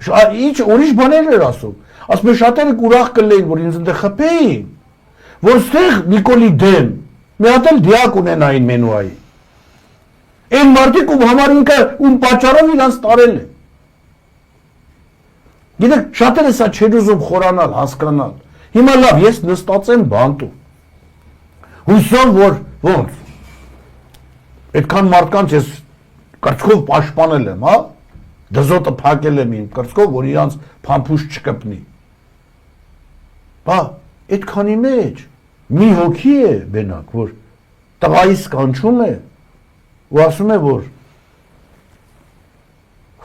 Speaker 2: ինչ ուրիշ բաներ էր ասում, ասում է շատերը ուրախ կլեին, որ ինձ ընդեղ խփեին, որ ստեղ Նիկոլի դեմ մի հատ էլ դիակ ունենային մենուայի, այն մարդիկ ում համար ինքը ում պատճառով իրանց տարել է։ Գիտեք, շատերը սա չեն ուզում խորանալ, հասկանալ։ Հիմա լավ, ես նստած եմ բանտում, հույսով որ ոնց այդքան մարդկանց ես կրծքով պաշտպանել եմ, հա, դզոտը փակել եմ իմ կրծքով, որ իրանց փամփուշ չկպնի։ Բա, այդքանի մեջ մի հոգի է բենակ, որ տղայիս կանչում է ու ասում է, որ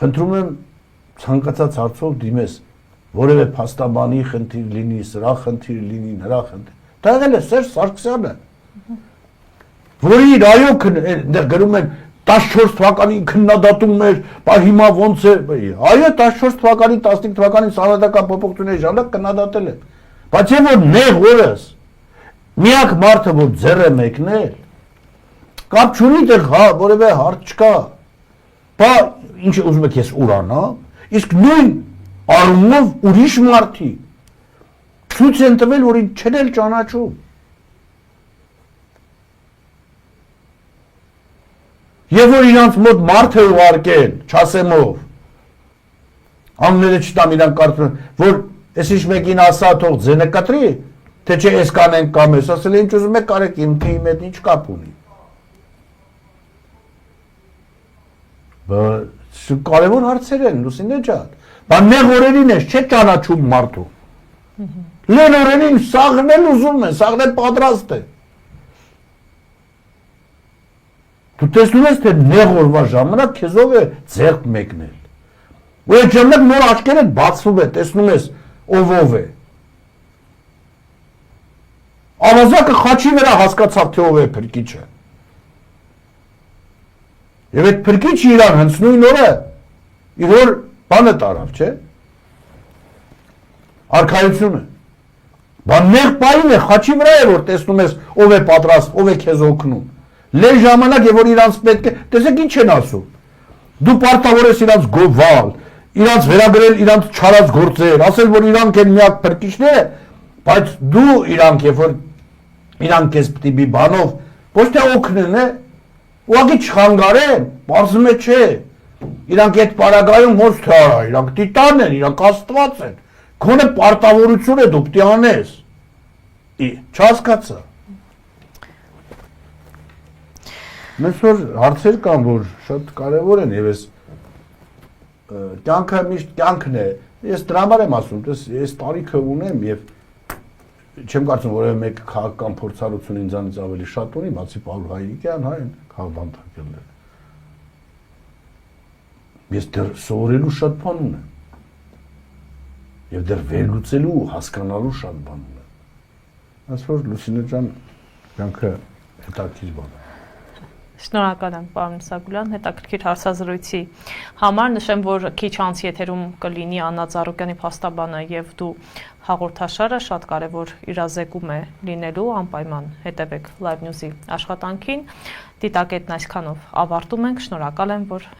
Speaker 2: խնդրում եմ ցանկացած հարցով դիմես որևէ փաստաբանի խնդիր լինի, սրա խնդիր լինի, նրա խնդիր։ Դա եղել է Սերժ Սարգսյանը, որի այո գրում են 14 թվականին քննադատում էր, բա հիմա ոնց է, այո 14 թվականին, 15 թվականին սահմանադրական փոփոխությունների ժամանակ քննադատել է, բայց եւ որ նեղ օրս միակ մարդը որ ձեռ է մեկնել, կապ չունի դեռ որևէ հարց չկա, բա ինչ ուզում եք ես ուրանա, իսկ նույն առումով ուրիշ մարդիկ ցույց են տվել, որ ինձ չեն էլ ճանաչում։ Եվ որ իրանց մոտ մարդ է ուղարկել, չասեմով, անները չտամ իրանք կարծում են, որ ես ինչ մեկին ասա թող ձենը կտրի, թե չէ ես կանենք կամ ես, ասել է ինչ ուզում եք կարեք իմ թիմ հետ ինչ կապ ունի։ Կարևոր հարցեր են, Լուսինե ջան, բա նեղ օրերին ես չէ ճանաչում մարդու, լեն օրերին սաղն էլ ուզում է, սաղն էլ պատրաստ է։ Դու տեսնում ես, թե նեղ օրվա ժամանակ քեզով է ձեռք մեկնել։ Ու այդ ժամանակ նոր աչքերդ բացվում է, տեսնում ես ով է։ Ավազակը խաչի վրա հասկացավ, թե ով է փրկիչը։ Եվ այդ փրկիչը իրան հենց նույն օրը իր որ բանը տարավ, չէ։ Արքայությունը։ Բա նեղ պահին է, խաչի վրա է, որ տեսնում ես ով է պատրաստ, ով է քեզ օգնում։ Լեն ժամանակ է, որ իրանց պետք է, տեսեք ինչ են ասում, դու պարտավոր ես իրանց գովալ, իրանց վերագրել իրանց չարած գործեր, ասել, որ իրանք են միակ փրկիչները, բայց դու իրանք, երբ որ իրանք ես պտիբի բանով, ոչ թե օգնեն է, ուղղակի չխանգարեն, պարզում է չէ, իրանք այդ պարագայում ոնց թե արա, իրանք տիտան են, իրանք աստված են, քոնե պարտավորություն է դու պտի անես, չհասկացա։ Մենք որ հարցեր կան, որ շատ կարևոր են եւ ես կյանքը միշտ կյանքն է։ Ես դրա համար եմ ասում, ես տարիքը ունեմ եւ չեմ կարծում որևէ մեկ քաղաքական փորձառություն ինձանից ավելի շատ ունի, բացի Պավլ Հայրիկյան, հա, այն քաղաքաբանտակելները։ Ես դեռ սովորելու շատ բան ունեմ։ Եվ դեռ վերլուծելու, հասկանալու շատ բան ունեմ։ Ասես որ Լուսինե ջան, կյանքը հետաքրքիր բան է։
Speaker 1: Շնորհակալ եմ, պարոն Իսագուլյան, հետաքրքիր հարցազրույցի համար։ Նշեմ, որ քիչ անց եթերում կլինի Աննա Ծառուկյանի փաստաբանը եւ դու հաղորդաշարը շատ կարեւոր իրազեկում է լինելու, անպայման հետևեք Live News-ի աշխատանքին։ Դիտակետն այսքանով ավարտում ենք։ Շնորհակալ եմ, որ